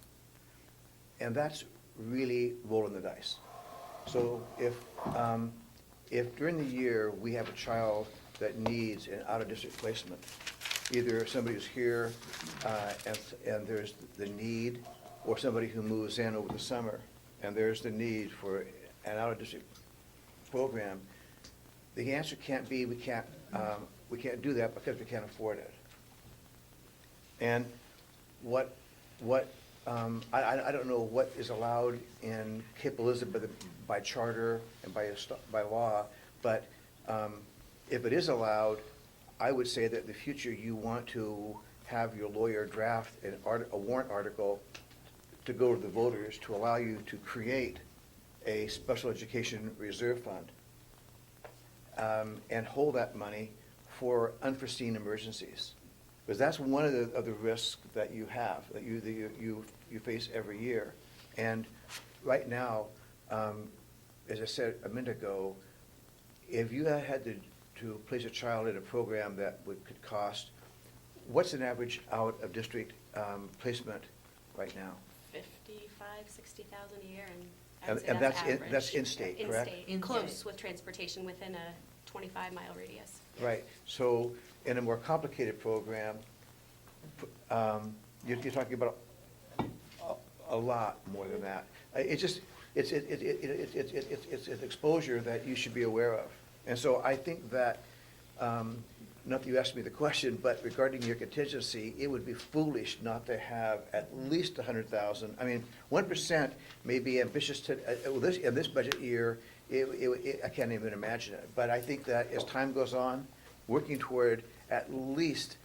Speaker 9: And that's really rolling the dice. So if during the year we have a child that needs an out-of-district placement, either somebody who's here and there's the need, or somebody who moves in over the summer and there's the need for an out-of-district program, the answer can't be we can't do that because we can't afford it. And I don't know what is allowed in Cape Elizabeth by charter and by law, but if it is allowed, I would say that in the future you want to have your lawyer draft a warrant article to go to the voters to allow you to create a special education reserve fund and hold that money for unforeseen emergencies. Because that's one of the risks that you have, that you face every year. And right now, as I said a minute ago, if you had to place a child in a program that could cost, what's an average out-of-district placement right now?
Speaker 11: 60,000 a year, and I
Speaker 9: And-
Speaker 11: would say
Speaker 9: and
Speaker 11: that's
Speaker 9: that's in-
Speaker 11: average.
Speaker 9: that's in-state, correct?
Speaker 11: In-state, close, with transportation within a 25-mile radius.
Speaker 9: Right, so in a more complicated program, you're talking about a lot more than that. It's an exposure that you should be aware of. And so I think that, not that you asked me the question, but regarding your contingency, it would be foolish not to have at least 100,000. I mean, 1% may be ambitious in this budget year, I can't even imagine it. But I think that as time goes on, working toward at least,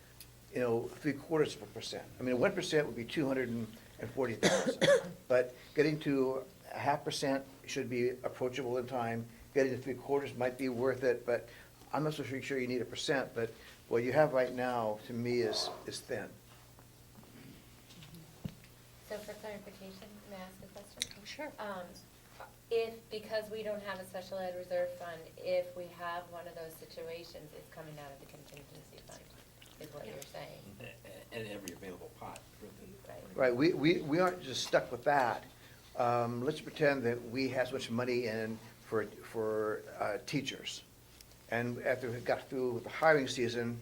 Speaker 9: 0.75%. I mean, 1% would be 240,000. But getting to 0.5% should be approachable in time. Getting to 3/4 might be worth it, but I'm not so sure you need 1%. But what you have right now, to me, is thin.
Speaker 12: So for clarification, may I ask a question?
Speaker 1: Oh, sure.
Speaker 12: Because we don't have a special ed reserve fund, if we have one of those situations, it's coming out of the contingency fund, is what you're saying,
Speaker 3: And every available pot.
Speaker 12: right?
Speaker 9: Right, we aren't just stuck with that. Let's pretend that we have so much money in for teachers. And after we got through with the hiring season,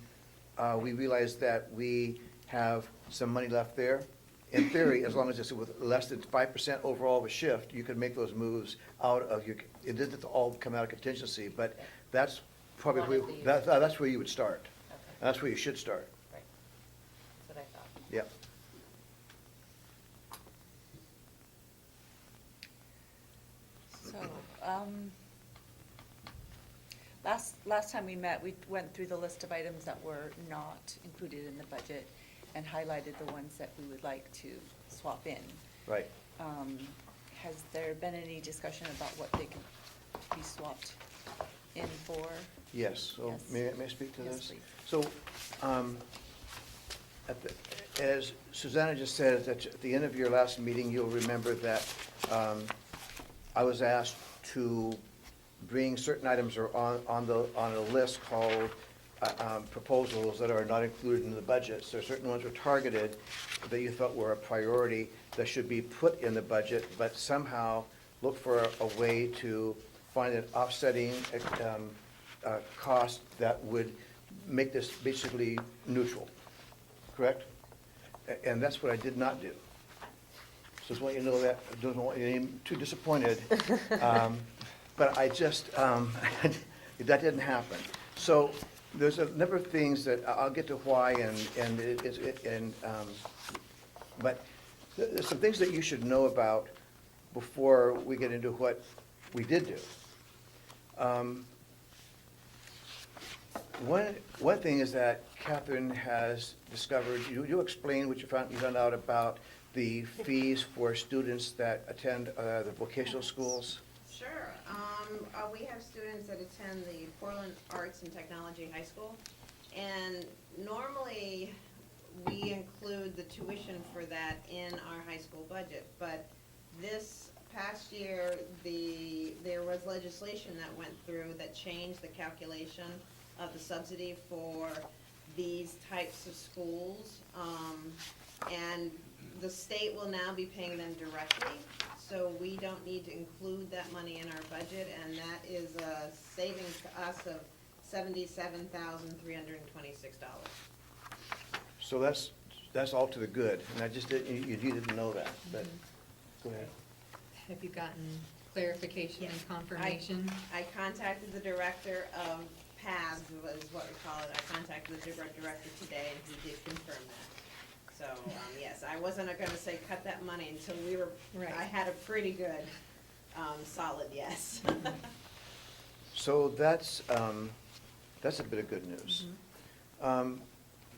Speaker 9: we realized that we have some money left there. In theory, as long as it's with less than 5% overall of a shift, you can make those moves out of your, it doesn't all come out of contingency, but that's probably,
Speaker 12: One of the
Speaker 9: that's where you would start.
Speaker 12: Okay,
Speaker 9: That's where you should start,
Speaker 12: right. That's what I thought.
Speaker 9: yeah.
Speaker 1: So, last time we met, we went through the list of items that were not included in the budget and highlighted the ones that we would like to swap in.
Speaker 9: Right.
Speaker 1: Has there been any discussion about what they can be swapped in for?
Speaker 9: Yes, so
Speaker 1: Yes.
Speaker 9: may I speak to
Speaker 1: Yes,
Speaker 9: this?
Speaker 1: please.
Speaker 9: So, as Susanna just said, at the end of your last meeting, you'll remember that I was asked to bring certain items on a list called proposals that are not included in the budget. So certain ones were targeted that you thought were a priority that should be put in the budget, but somehow look for a way to find an offsetting cost that would make this basically neutral, correct? And that's what I did not do. Just want you to know that, I don't want you to be too disappointed. But I just, that didn't happen. So there's a number of things that, I'll get to why but there's some things that you should know about before we get into what we did do. One thing is that Catherine has discovered, you explain what you found out about the fees for students that attend the vocational schools.
Speaker 8: Sure. We have students that attend the Portland Arts and Technology High School, and normally we include the tuition for that in our high school budget, but this past year, there was legislation that went through that changed the calculation of the subsidy for these types of schools. And the state will now be paying them directly, so we don't need to include that money in our budget, and that is a savings to us of $77,326.
Speaker 9: So that's all to the good, and I just didn't, you didn't know that, but, go ahead.
Speaker 2: Have you gotten clarification
Speaker 8: Yes.
Speaker 2: and confirmation?
Speaker 8: I contacted the director of PATHS, was what we call it. I contacted the director today, and he did confirm that. So, yes, I wasn't gonna say cut that money until we were,
Speaker 2: Right.
Speaker 8: I had a pretty good, solid yes.
Speaker 9: So that's a bit of good news.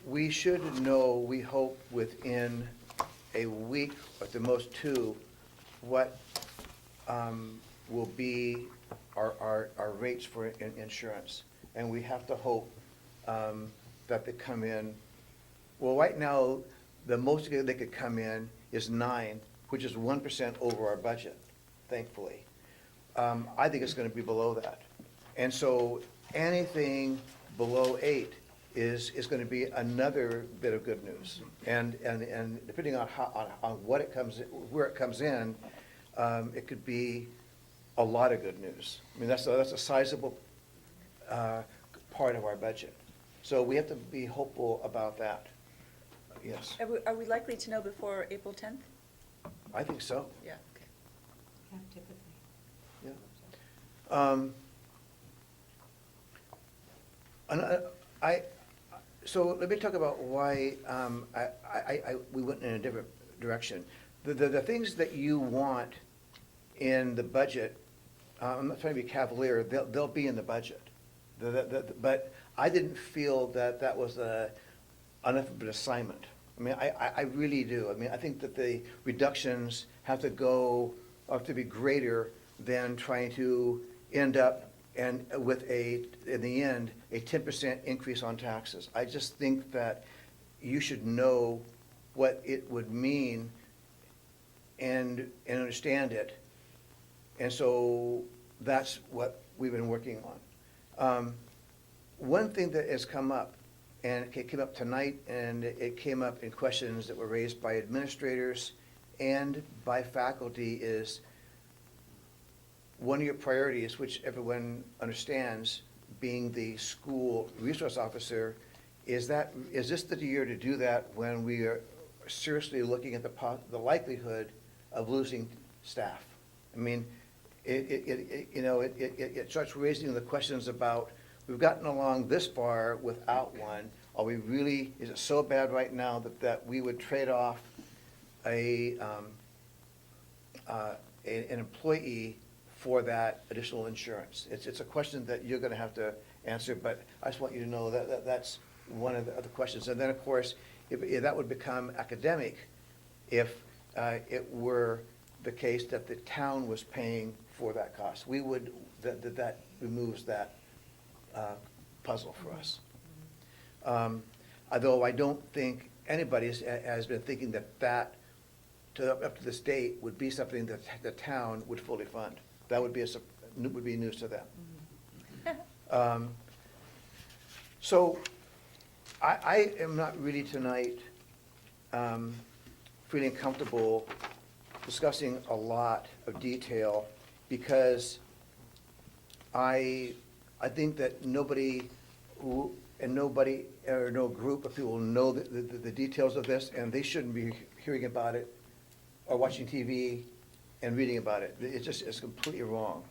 Speaker 9: We should know, we hope, within a week, or at the most two, what will be our rates for insurance. And we have to hope that they come in, well, right now, the most they could come in is 9, which is 1% over our budget, thankfully. I think it's gonna be below that. And so anything below 8 is gonna be another bit of good news. And depending on on what it comes, where it comes in, it could be a lot of good news. I mean, that's a sizable part of our budget. So we have to be hopeful about that. Yes,
Speaker 1: Are we likely to know before April 10th?
Speaker 9: I think so,
Speaker 1: Yeah, okay.
Speaker 2: Yeah, typically.
Speaker 9: yeah. So let me talk about why we went in a different direction. The things that you want in the budget, I'm not trying to be cavalier, they'll be in the budget. But I didn't feel that was enough of an assignment. I mean, I really do. I mean, I think that the reductions have to be greater than trying to end up and with in the end, a 10% increase on taxes. I just think that you should know what it would mean and understand it. And so that's what we've been working on. One thing that has come up, and it came up tonight, and it came up in questions that were raised by administrators and by faculty, is one of your priorities, which everyone understands, being the school resource officer, is this the year to do that when we are seriously looking at the likelihood of losing staff? I mean, it starts raising the questions about, we've gotten along this far without one. Are we really, is it so bad right now that we would trade off an employee for that additional insurance? It's a question that you're gonna have to answer, but I just want you to know that that's one of the other questions. And then, of course, if that would become academic if it were the case that the town was paying for that cost. That removes that puzzle for us. Although I don't think anybody has been thinking that up to this date would be something that the town would fully fund. That would be news to them. So I am not really tonight feeling comfortable discussing a lot of detail, because I think that nobody or no group of people know the details of this, and they shouldn't be hearing about it or watching TV and reading about it. It's just, it's completely wrong.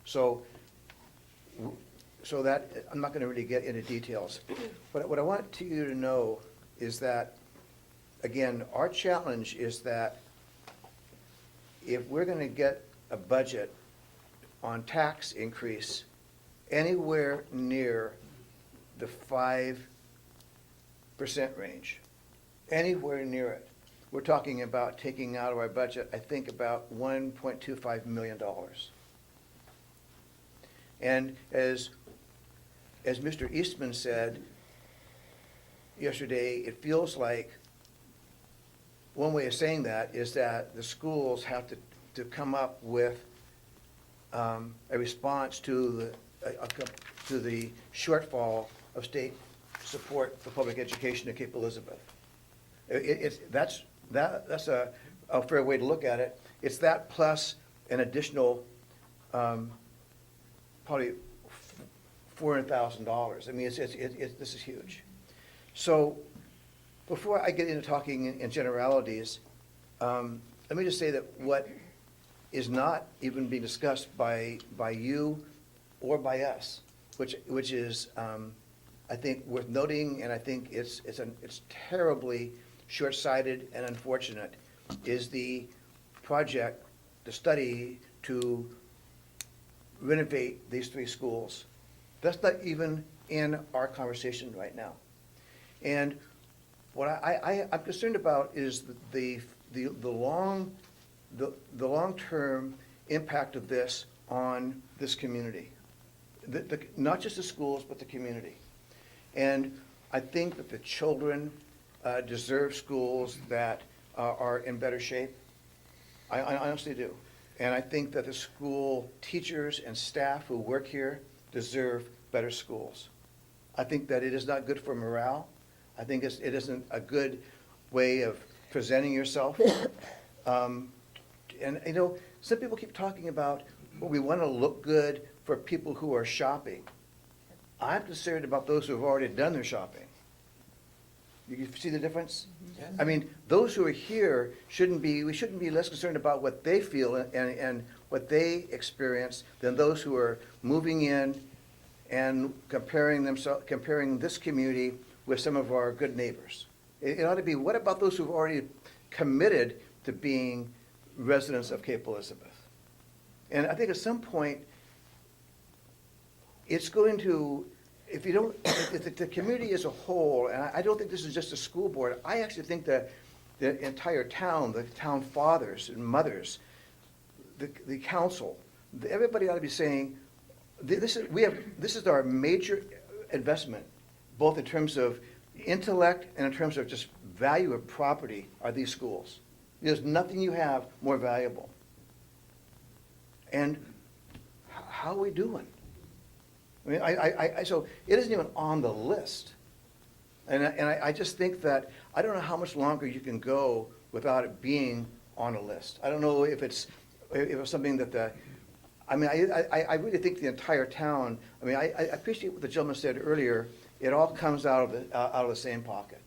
Speaker 9: So, so that, I'm not gonna really get into details. But what I want you to know is that, again, our challenge is that if we're gonna get a budget on tax increase anywhere near the 5% range, anywhere near it, we're talking about taking out of our budget, I think, about $1.25 million. And as Mr. Eastman said yesterday, it feels like, one way of saying that is that the schools have to come up with a response to the shortfall of state support for public education at Cape Elizabeth. That's a fair way to look at it. It's that plus an additional, probably $400,000. I mean, this is huge. So before I get into talking in generalities, let me just say that what is not even being discussed by you or by us, which is, I think, worth noting, and I think it's terribly short-sighted and unfortunate, is the project, the study to renovate these 3 schools. That's not even in our conversation right now. And what I'm concerned about is the long-term impact of this on this community. Not just the schools, but the community. And I think that the children deserve schools that are in better shape. I honestly do. And I think that the school teachers and staff who work here deserve better schools. I think that it is not good for morale. I think it isn't a good way of presenting yourself. And, you know, some people keep talking about, well, we want to look good for people who are shopping. I'm concerned about those who have already done their shopping. You see the difference? I mean, those who are here we shouldn't be less concerned about what they feel and what they experience than those who are moving in and comparing this community with some of our good neighbors. It ought to be, what about those who've already committed to being residents of Cape Elizabeth? And I think at some point, it's going to, if the community as a whole, and I don't think this is just a school board, I actually think that the entire town, the town fathers and mothers, the council, everybody ought to be saying, this is our major investment, both in terms of intellect and in terms of just value of property, are these schools. There's nothing you have more valuable. And how are we doing? I mean, so it isn't even on the list. And I just think that, I don't know how much longer you can go without it being on a list. I don't know if it's something that I mean, I really think the entire town, I mean, I appreciate what the gentleman said earlier, it all comes out of the same pocket.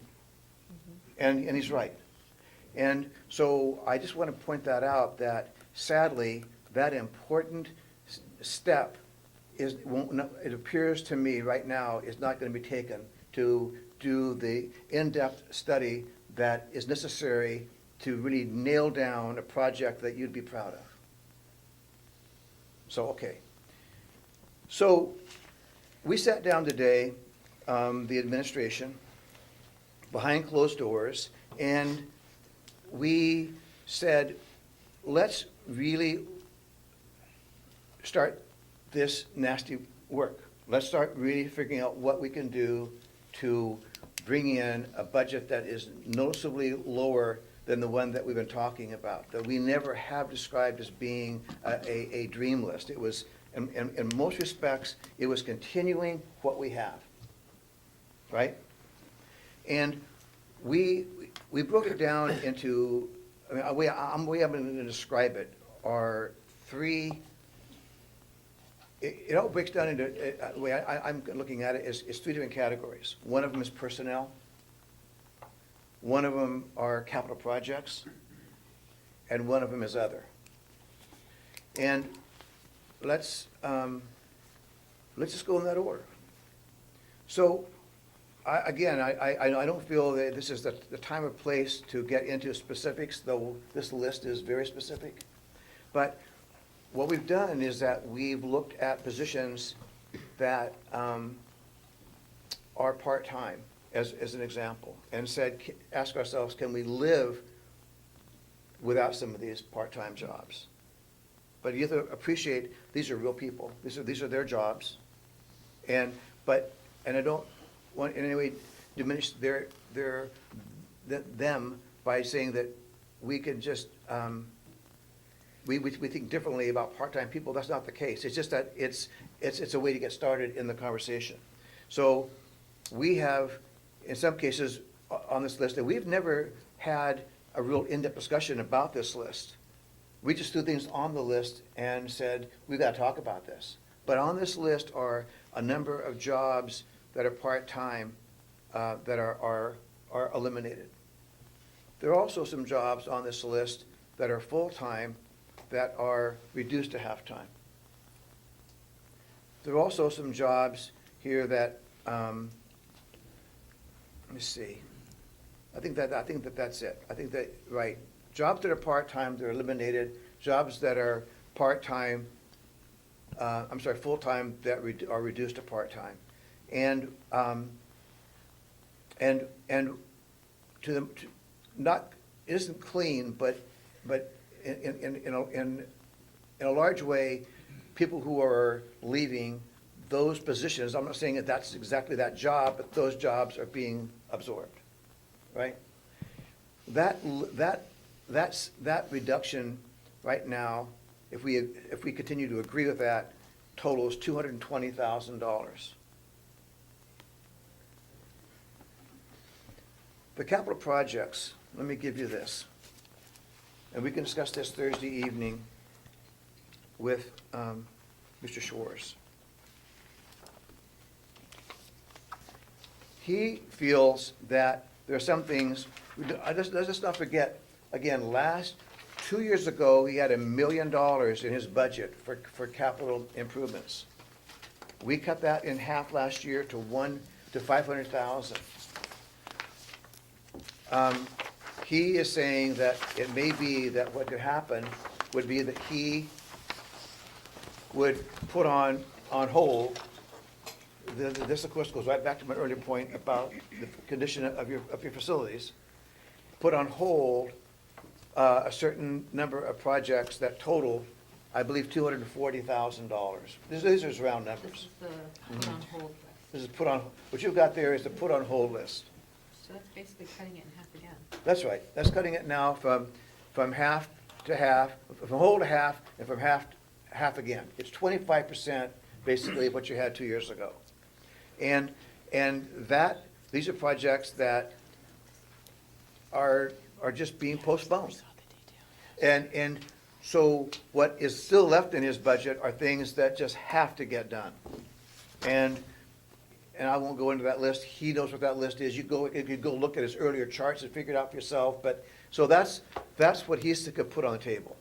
Speaker 9: And he's right. And so I just want to point that out, that sadly, that important step it appears to me right now is not going to be taken to do the in-depth study that is necessary to really nail down a project that you'd be proud of. So, okay. So we sat down today, the administration, behind closed doors, and we said, let's really start this nasty work. Let's start really figuring out what we can do to bring in a budget that is noticeably lower than the one that we've been talking about, that we never have described as being a dream list. It was, in most respects, it was continuing what we have, right? And we broke it down into, I mean, the way I'm going to describe it are 3. It all breaks down into, the way I'm looking at it is 3 different categories. One of them is personnel. One of them are capital projects. and one of them is other. And let's just go in that order. So, I don't feel that this is the time or place to get into specifics, though this list is very specific. But what we've done is that we've looked at positions that are part-time, as an example, and said, ask ourselves, can we live without some of these part-time jobs? But you have to appreciate, these are real people. These are their jobs. And I don't want in any way diminish them by saying that we can just, we think differently about part-time people. That's not the case. It's just that it's a way to get started in the conversation. So we have, in some cases, on this list, that we've never had a real in-depth discussion about this list. We just threw things on the list and said, we've got to talk about this. But on this list are a number of jobs that are part-time that are eliminated. There are also some jobs on this list that are full-time that are reduced to half-time. There are also some jobs here that, let me see. I think that that's it. I think that, right. Jobs that are part-time, they're eliminated. Jobs that are part-time, full-time that are reduced to part-time. And not, it isn't clean, but in a large way, people who are leaving those positions, I'm not saying that that's exactly that job, but those jobs are being absorbed, right? That reduction right now, if we continue to agree with that, totals $220,000. The capital projects, let me give you this. And we can discuss this Thursday evening with Mr. Schwartz. He feels that there are some things, let's just not forget, again, 2 years ago, he had $1 million in his budget for capital improvements. We cut that in half last year to $500,000. He is saying that it may be that what could happen would be that he would put on hold, this of course goes right back to my earlier point about the condition of your facilities, put on hold a certain number of projects that total, I believe, $240,000. These are round numbers.
Speaker 2: This is the put on hold list.
Speaker 9: This is put on, what you've got there is the put on hold list.
Speaker 2: So that's basically cutting it in half again.
Speaker 9: That's right. That's cutting it now from half to half, from whole to half, and from half again. It's 25% basically of what you had 2 years ago. And these are projects that are just being postponed. And so what is still left in his budget are things that just have to get done. And I won't go into that list. He knows what that list is. You could go look at his earlier charts and figure it out for yourself. But so that's what he's to put on the table.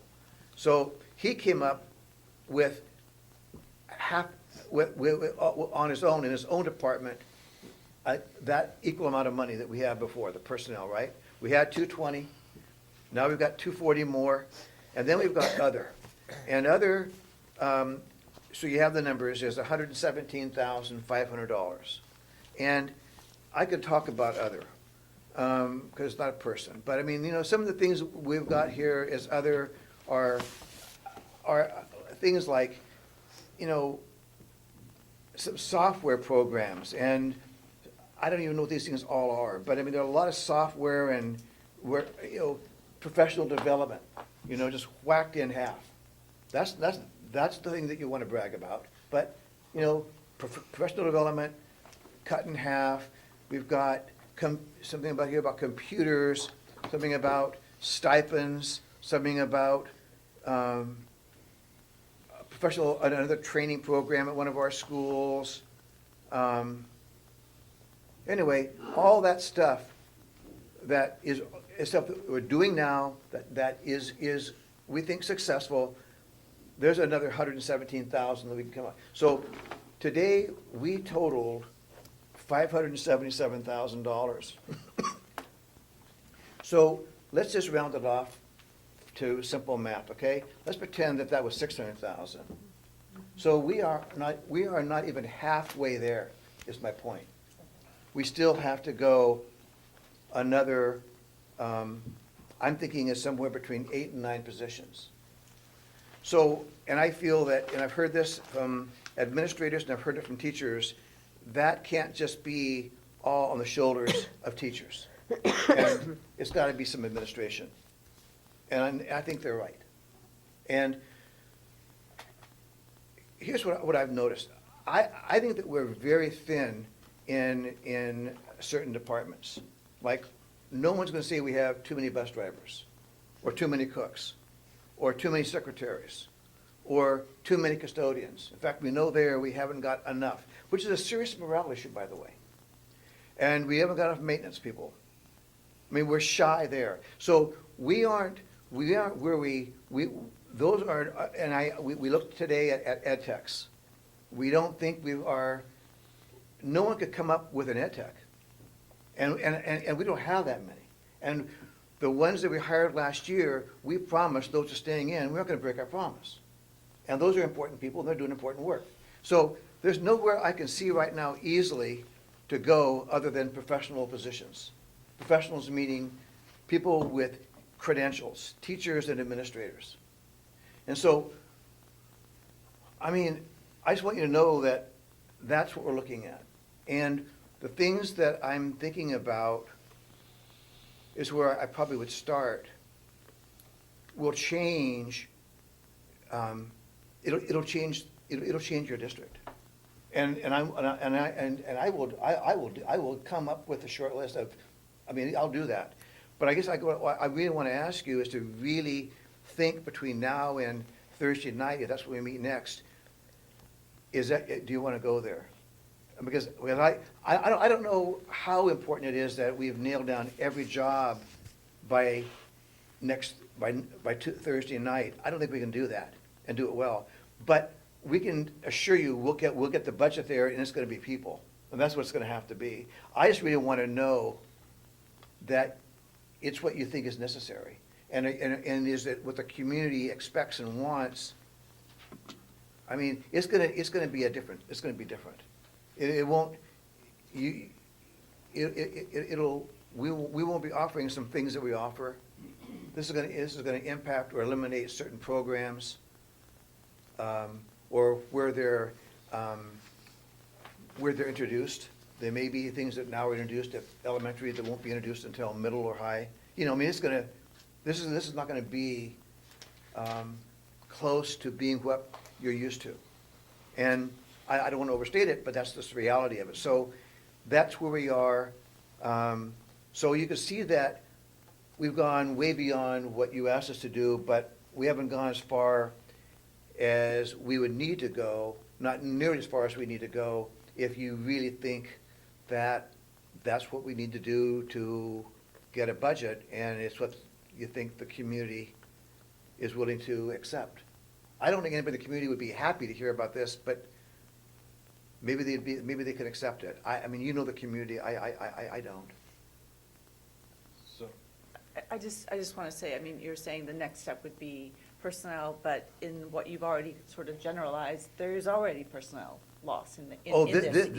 Speaker 9: So he came up with on his own, in his own department, that equal amount of money that we had before, the personnel, right? We had 220, now we've got 240 more, and then we've got other. And other, so you have the numbers, is $117,500. And I could talk about other, because it's not a person. But I mean, some of the things we've got here as other are things like, some software programs, and I don't even know what these things all are, but I mean, there are a lot of software and professional development, just whacked in half. That's the thing that you want to brag about. But, professional development cut in half. We've got something about here about computers, something about stipends, something about another training program at one of our schools. Anyway, all that stuff that is stuff that we're doing now that is, we think successful, there's another 117,000 that we can come up. So today, we totaled $577,000. So let's just round it off to simple math, okay? Let's pretend that was 600,000. So we are not even halfway there, is my point. We still have to go another, I'm thinking is somewhere between 8 and 9 positions. So, and I feel that, and I've heard this from administrators and I've heard it from teachers, that can't just be all on the shoulders of teachers. And it's gotta be some administration. And I think they're right. And here's what I've noticed. I think that we're very thin in certain departments. Like, no one's gonna say we have too many bus drivers, or too many cooks, or too many secretaries, or too many custodians. In fact, we know there we haven't got enough, which is a serious morale issue, by the way. And we haven't got enough maintenance people. I mean, we're shy there. So we aren't where those are, and we looked today at ed techs. We don't think we are, no one could come up with an ed tech. And we don't have that many. And the ones that we hired last year, we promised those are staying in, we're not gonna break our promise. And those are important people, and they're doing important work. So there's nowhere I can see right now easily to go other than professional positions. Professionals meaning people with credentials, teachers and administrators. And so, I mean, I just want you to know that that's what we're looking at. And the things that I'm thinking about is where I probably would start, will change, it'll change your district. And I will come up with a short list of, I mean, I'll do that. But I guess what I really want to ask you is to really think between now and Thursday night, if that's when we meet next, do you want to go there? Because I don't know how important it is that we've nailed down every job by Thursday night. I don't think we can do that and do it well. But we can assure you, we'll get the budget there, and it's going to be people, and that's what it's going to have to be. I just really want to know that it's what you think is necessary, and is it what the community expects and wants. I mean, it's going to be different. It won't. We won't be offering some things that we offer. This is going to impact or eliminate certain programs, or where they're introduced. There may be things that now are introduced at elementary that won't be introduced until middle or high. You know, I mean, this is not going to be close to being what you're used to. And I don't want to overstate it, but that's just the reality of it. So that's where we are. So you can see that we've gone way beyond what you asked us to do, but we haven't gone as far as we would need to go, not nearly as far as we need to go, if you really think that that's what we need to do to get a budget, and it's what you think the community is willing to accept. I don't think anybody in the community would be happy to hear about this, but maybe they could accept it. I mean, you know the community, I don't.
Speaker 3: So,
Speaker 1: I just want to say, I mean, you're saying the next step would be personnel, but in what you've already sort of generalized, there is already personnel loss in this.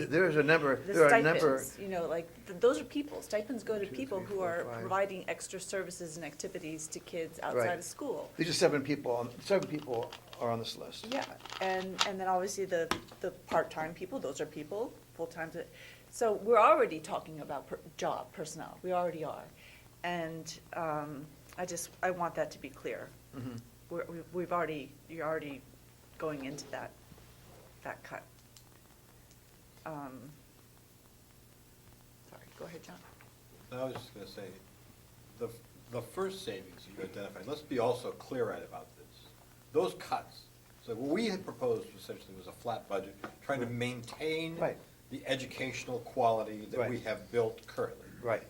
Speaker 9: There's a number,
Speaker 1: The
Speaker 9: there are a number.
Speaker 1: stipends, you know, like, those are people. Stipends go to
Speaker 9: 2,
Speaker 1: people
Speaker 9: 3,
Speaker 1: who
Speaker 9: 4,
Speaker 1: are
Speaker 9: 5.
Speaker 1: providing extra services and activities to kids outside
Speaker 9: Right.
Speaker 1: of school.
Speaker 9: These are 7 people, 7 people are on this list.
Speaker 1: Yeah, and then obviously the part-time people, those are people, full-time. So we're already talking about job personnel, we already are. And I want that to be clear.
Speaker 9: Mhm.
Speaker 1: You're already going into that cut. Sorry, go ahead, John.
Speaker 3: I was just gonna say, the first savings you identified, let's be also clear-eyed about this. Those cuts, so what we had proposed essentially was a flat budget, trying to maintain
Speaker 9: Right.
Speaker 3: the educational quality that we
Speaker 9: Right.
Speaker 3: have built currently.
Speaker 9: Right.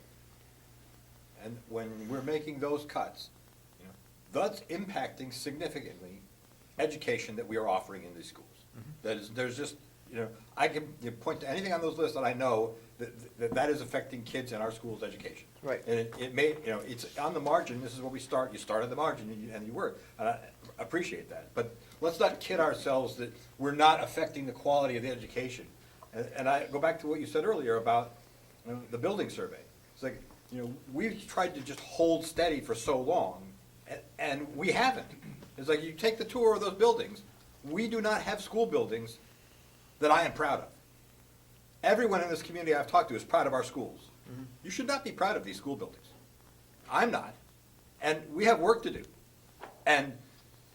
Speaker 3: And when we're making those cuts, you know, that's impacting significantly education that we are offering in these schools. That is, there's just, you know, I can point to anything on those lists that I know that is affecting kids in our schools' education.
Speaker 9: Right.
Speaker 3: And it may, you know, it's on the margin, this is where we start, you start at the margin and you work. And I appreciate that. But let's not kid ourselves that we're not affecting the quality of the education. And I go back to what you said earlier about, you know, the building survey. It's like, you know, we've tried to just hold steady for so long, and we haven't. It's like you take the tour of those buildings, we do not have school buildings that I am proud of. Everyone in this community I've talked to is proud of our schools. You should not be proud of these school buildings. I'm not. And we have work to do. And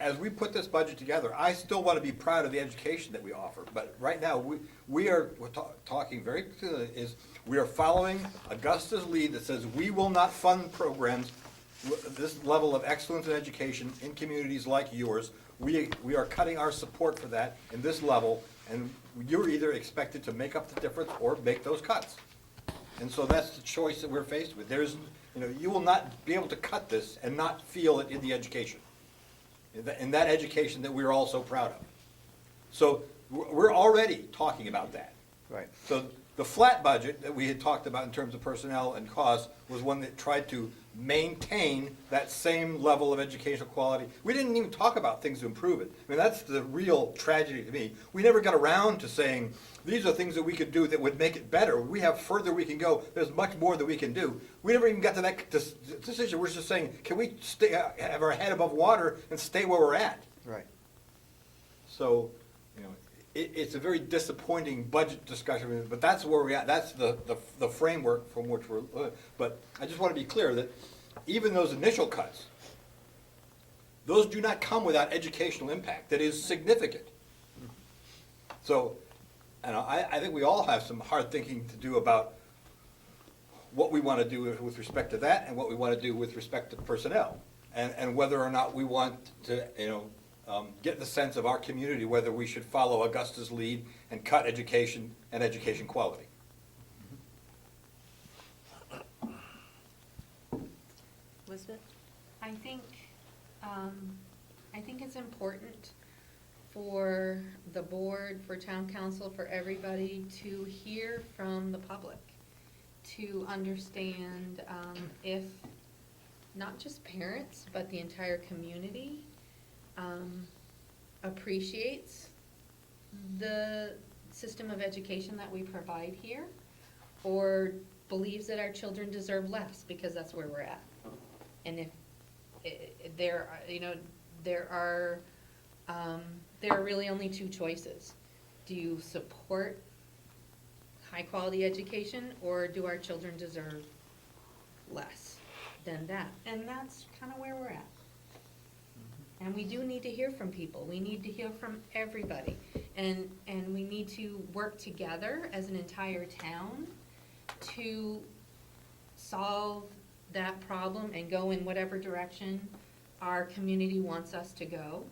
Speaker 3: as we put this budget together, I still want to be proud of the education that we offer. But right now, we're talking very clearly is we are following Augusta's lead that says we will not fund programs with this level of excellence in education in communities like yours. We are cutting our support for that in this level, and you're either expected to make up the difference or make those cuts. And so that's the choice that we're faced with. There's, you know, you will not be able to cut this and not feel it in the education. In that education that we're all so proud of. So we're already talking about that.
Speaker 9: Right.
Speaker 3: So the flat budget that we had talked about in terms of personnel and costs was one that tried to maintain that same level of educational quality. We didn't even talk about things to improve it. I mean, that's the real tragedy to me. We never got around to saying, these are things that we could do that would make it better. We have further we can go. There's much more that we can do. We never even got to that decision. We're just saying, can we stay, have our head above water and stay where we're at?
Speaker 9: Right.
Speaker 3: So, you know, it's a very disappointing budget discussion, but that's where we're at. That's the framework from which we're, but I just want to be clear that even those initial cuts, those do not come without educational impact that is significant. So, and I think we all have some hard thinking to do about what we want to do with respect to that and what we want to do with respect to personnel. And whether or not we want to, you know, get the sense of our community, whether we should follow Augusta's lead and cut education and education quality.
Speaker 1: Elizabeth?
Speaker 2: I think it's important for the board, for town council, for everybody to hear from the public, to understand if not just parents, but the entire community appreciates the system of education that we provide here, or believes that our children deserve less, because that's where we're at. And if there are really only two choices. Do you support high-quality education, or do our children deserve less than that? And that's kind of where we're at. And we do need to hear from people. We need to hear from everybody. And we need to work together as an entire town to solve that problem and go in whatever direction our community wants us to go.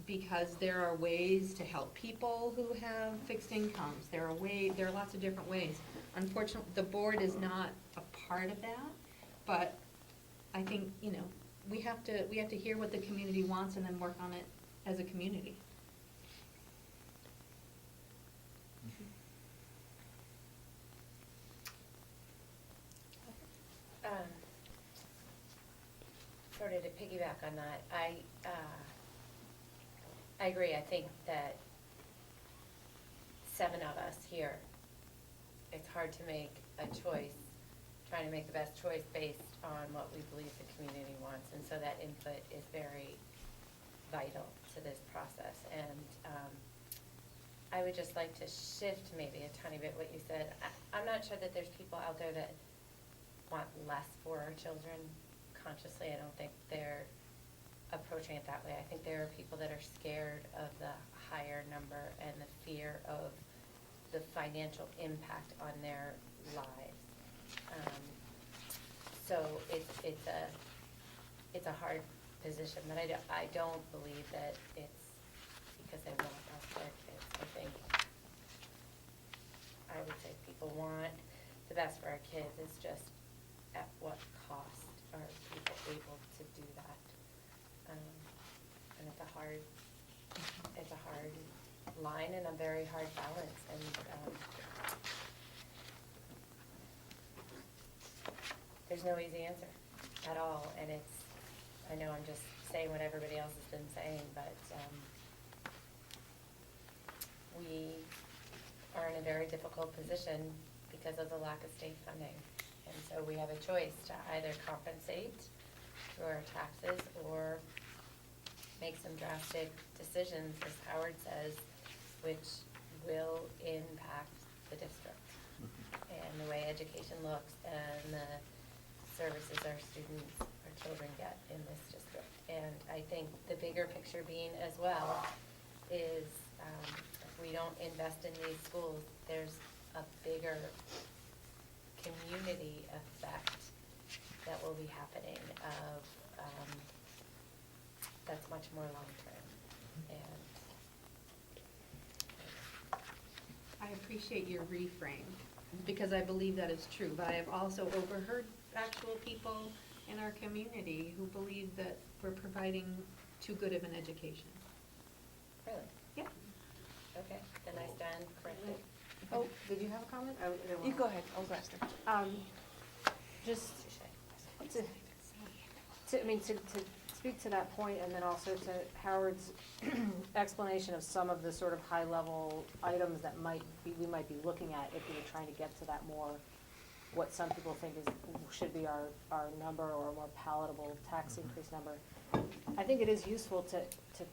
Speaker 2: Because there are ways to help people who have fixed incomes. There are lots of different ways. Unfortunately, the board is not a part of that, but I think, you know, we have to hear what the community wants and then work on it as a community.
Speaker 12: Sort of to piggyback on that, I agree. I think that 7 of us here, it's hard to make a choice, trying to make the best choice based on what we believe the community wants. And so that input is very vital to this process. And I would just like to shift maybe a tiny bit what you said. I'm not sure that there's people out there that want less for our children consciously. I don't think they're approaching it that way. I think there are people that are scared of the higher number and the fear of the financial impact on their lives. So it's a hard position, but I don't believe that it's because they want us for their kids. I think I would say people want the best for our kids. It's just at what cost are people able to do that? And it's a hard line and a very hard balance, and, there's no easy answer at all, and I know I'm just saying what everybody else has been saying, but, we are in a very difficult position because of the lack of state funding. And so we have a choice to either compensate through our taxes or make some drastic decisions, as Howard says, which will impact the district and the way education looks and the services our students, our children get in this district. And I think the bigger picture being as well is, if we don't invest in these schools, there's a bigger community effect that will be happening of, that's much more long-term. And
Speaker 2: I appreciate your reframe, because I believe that is true, but I have also overheard actual people in our community who believe that we're providing too good of an education.
Speaker 12: really,
Speaker 2: Yeah.
Speaker 12: okay, then I stand corrected.
Speaker 13: Oh, did you have a comment? I didn't
Speaker 1: You
Speaker 13: wanna-
Speaker 1: go ahead, I'll go after.
Speaker 13: Just to speak to that point, and then also to Howard's explanation of some of the sort of high-level items that we might be looking at if we were trying to get to that more, what some people think should be our number, or a more palatable tax increase number. I think it is useful to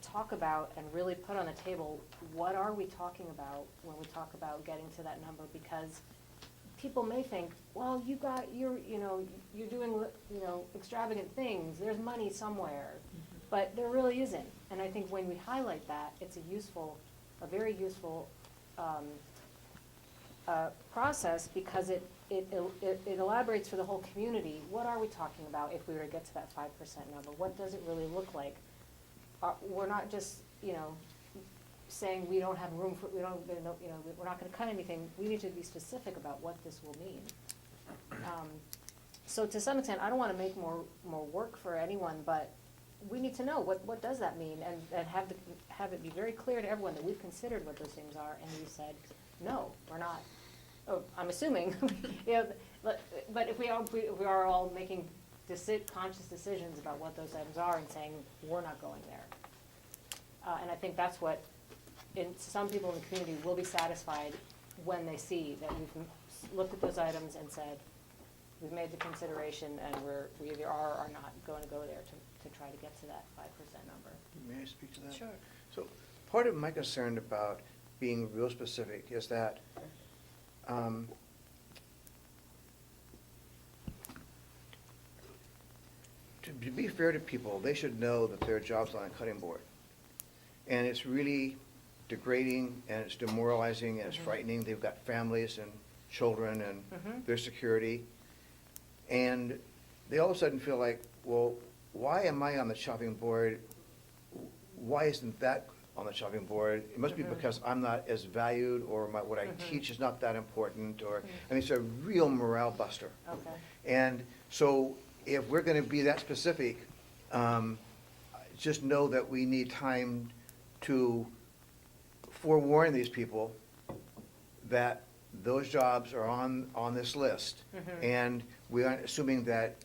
Speaker 13: talk about and really put on the table, what are we talking about when we talk about getting to that number? Because people may think, well, you're doing, extravagant things, there's money somewhere, but there really isn't. And I think when we highlight that, it's a very useful process, because it elaborates for the whole community, what are we talking about if we were to get to that 5% number? What does it really look like? We're not just, saying we don't have room for, we're not gonna cut anything. We need to be specific about what this will mean. So to some extent, I don't wanna make more work for anyone, but we need to know what does that mean, and have it be very clear to everyone that we've considered what those things are, and we said, no, we're not. Oh, I'm assuming, but if we are all making conscious decisions about what those items are and saying, we're not going there. And I think that's what, some people in the community will be satisfied when they see that we've looked at those items and said, we've made the consideration, and we either are or not going to go there to try to get to that 5% number.
Speaker 9: May I speak to that?
Speaker 1: Sure.
Speaker 9: So part of my concern about being real specific is that to be fair to people, they should know that their job's on a cutting board. And it's really degrading, and it's demoralizing, and it's frightening. They've got families and children and their security. And they all of a sudden feel like, well, why am I on the chopping board? Why isn't that on the chopping board? It must be because I'm not as valued, or what I teach is not that important, or, I mean, it's a real morale buster.
Speaker 13: Okay.
Speaker 9: And so if we're gonna be that specific, just know that we need time to forewarn these people that those jobs are on this list. And we aren't assuming that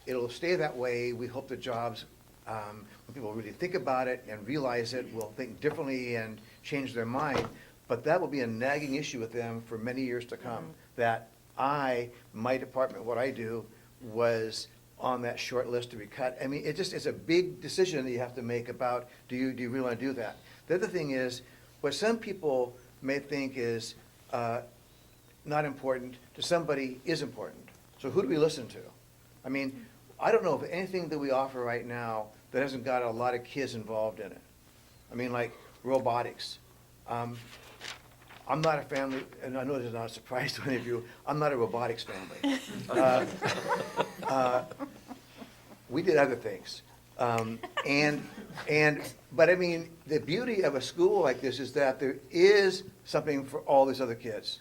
Speaker 9: it'll stay that way. We hope the jobs, when people really think about it and realize it, will think differently and change their mind. But that will be a nagging issue with them for many years to come, that my department, what I do, was on that short list to be cut. I mean, it's a big decision that you have to make about, do you really want to do that? The other thing is, what some people may think is not important, to somebody is important. So who do we listen to? I mean, I don't know of anything that we offer right now that hasn't got a lot of kids involved in it. I mean, like robotics. I'm not a family, and I know this is not a surprise to any of you, I'm not a robotics family. We did other things. But I mean, the beauty of a school like this is that there is something for all these other kids.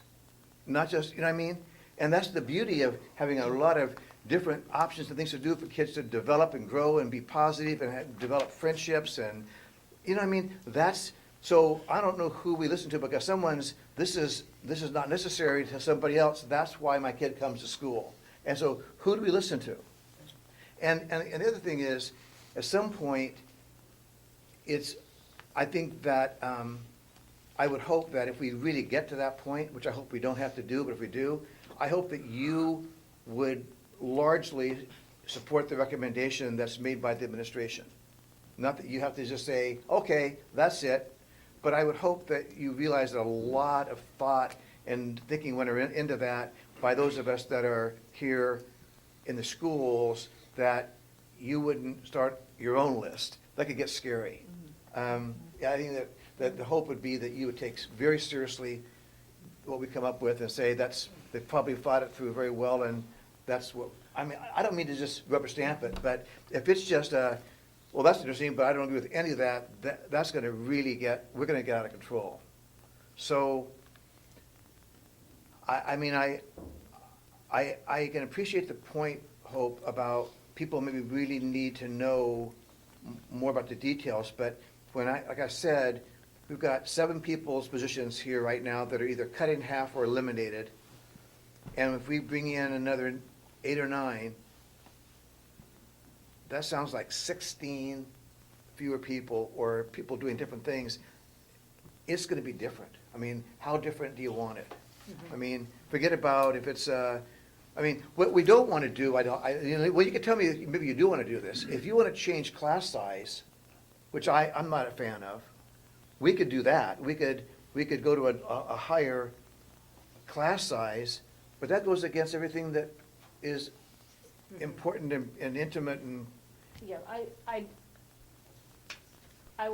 Speaker 9: Not just, you know what I mean? And that's the beauty of having a lot of different options and things to do for kids to develop and grow and be positive and develop friendships and, you know what I mean? So I don't know who we listen to, because this is not necessary to somebody else, that's why my kid comes to school. And so who do we listen to? And the other thing is, at some point, I think that, I would hope that if we really get to that point, which I hope we don't have to do, but if we do, I hope that you would largely support the recommendation that's made by the administration. Not that you have to just say, okay, that's it, but I would hope that you realize that a lot of thought and thinking went into that by those of us that are here in the schools, that you wouldn't start your own list. That could get scary. Yeah, I think that the hope would be that you would take very seriously what we come up with and say they probably thought it through very well, and that's what, I mean, I don't mean to just rubber stamp it, but if it's just well, that's interesting, but I don't agree with any of that, that's gonna really we're gonna get out of control. So, I mean, I can appreciate the point, Hope, about people maybe really need to know more about the details, but like I said, we've got 7 people's positions here right now that are either cut in half or eliminated. And if we bring in another 8 or 9, that sounds like 16 fewer people, or people doing different things. It's gonna be different. I mean, how different do you want it? I mean, forget about if it's, I mean, what we don't wanna do, well, you can tell me, maybe you do wanna do this. If you wanna change class size, which I'm not a fan of, we could do that. We could go to a higher class size, but that goes against everything that is important and intimate and,
Speaker 13: Yeah, I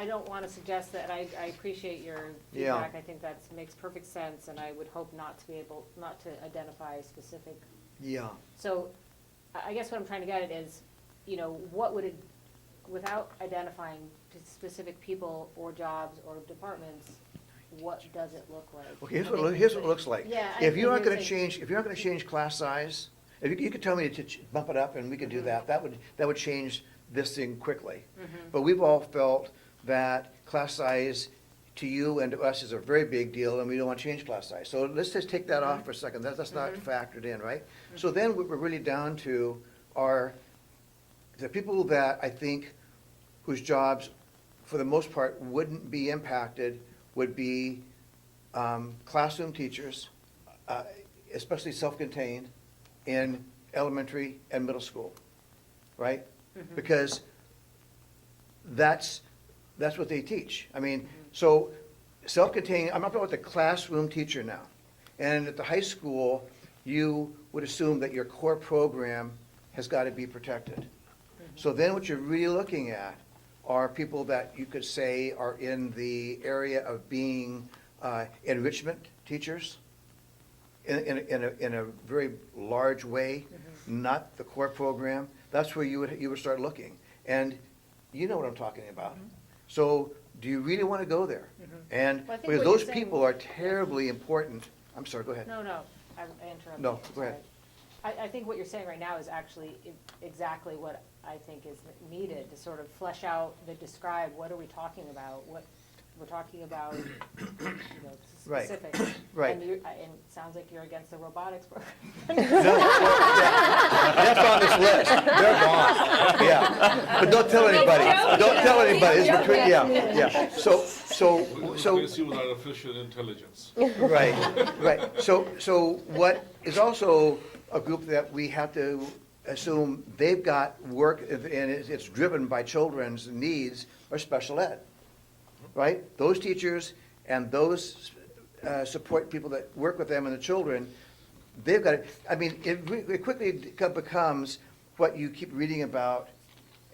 Speaker 13: don't want to suggest that, I appreciate your
Speaker 9: Yeah.
Speaker 13: feedback, I think that makes perfect sense, and I would hope not to identify specific.
Speaker 9: yeah.
Speaker 13: So, I guess what I'm trying to get at is, what would it, without identifying specific people or jobs or departments, what does it look like?
Speaker 9: Okay, here's what it looks like.
Speaker 13: Yeah,
Speaker 9: If you're not gonna
Speaker 13: saying-
Speaker 9: change class size, if you could tell me to bump it up and we could do that, that would change this thing quickly. But we've all felt that class size to you and to us is a very big deal, and we don't want to change class size. So let's just take that off for a second, that's not factored in, right? So then what we're really down to are the people that I think whose jobs, for the most part, wouldn't be impacted would be classroom teachers, especially self-contained, in elementary and middle school, right? Because that's what they teach. I mean, so self-contained, I'm not talking about the classroom teacher now. And at the high school, you would assume that your core program has got to be protected. So then what you're really looking at are people that you could say are in the area of being enrichment teachers in a very large way, not the core program. That's where you would start looking. And you know what I'm talking about. So do you really want to go there? And
Speaker 13: Well, I think
Speaker 9: because
Speaker 13: what
Speaker 9: those
Speaker 13: you're saying-
Speaker 9: people are terribly important. I'm sorry, go ahead.
Speaker 13: No, I interrupted.
Speaker 9: No,
Speaker 13: you,
Speaker 9: go ahead.
Speaker 13: sorry. I think what you're saying right now is actually exactly what I think is needed, to sort of flesh out, to describe, what are we talking about? What, we're talking about,
Speaker 9: Right,
Speaker 13: specifics.
Speaker 9: right.
Speaker 13: And it sounds like you're against the robotics program.
Speaker 9: No, well, yeah. That's on this list. They're gone. Yeah. But don't tell anybody. Don't tell anybody. It's between, yeah. So,
Speaker 6: Replace you with artificial intelligence.
Speaker 9: right. So what is also a group that we have to assume they've got work, and it's driven by children's needs, are special ed, right? Those teachers and those support people that work with them and the children, they've got it. I mean, it quickly becomes what you keep reading about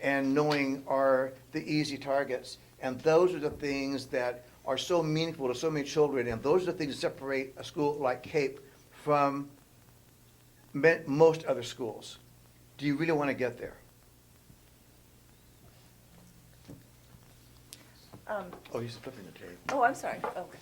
Speaker 9: and knowing are the easy targets. And those are the things that are so meaningful to so many children, and those are the things that separate a school like Cape from most other schools. Do you really want to get there? Oh, he's flipping the tape.
Speaker 1: Oh, I'm sorry. Okay.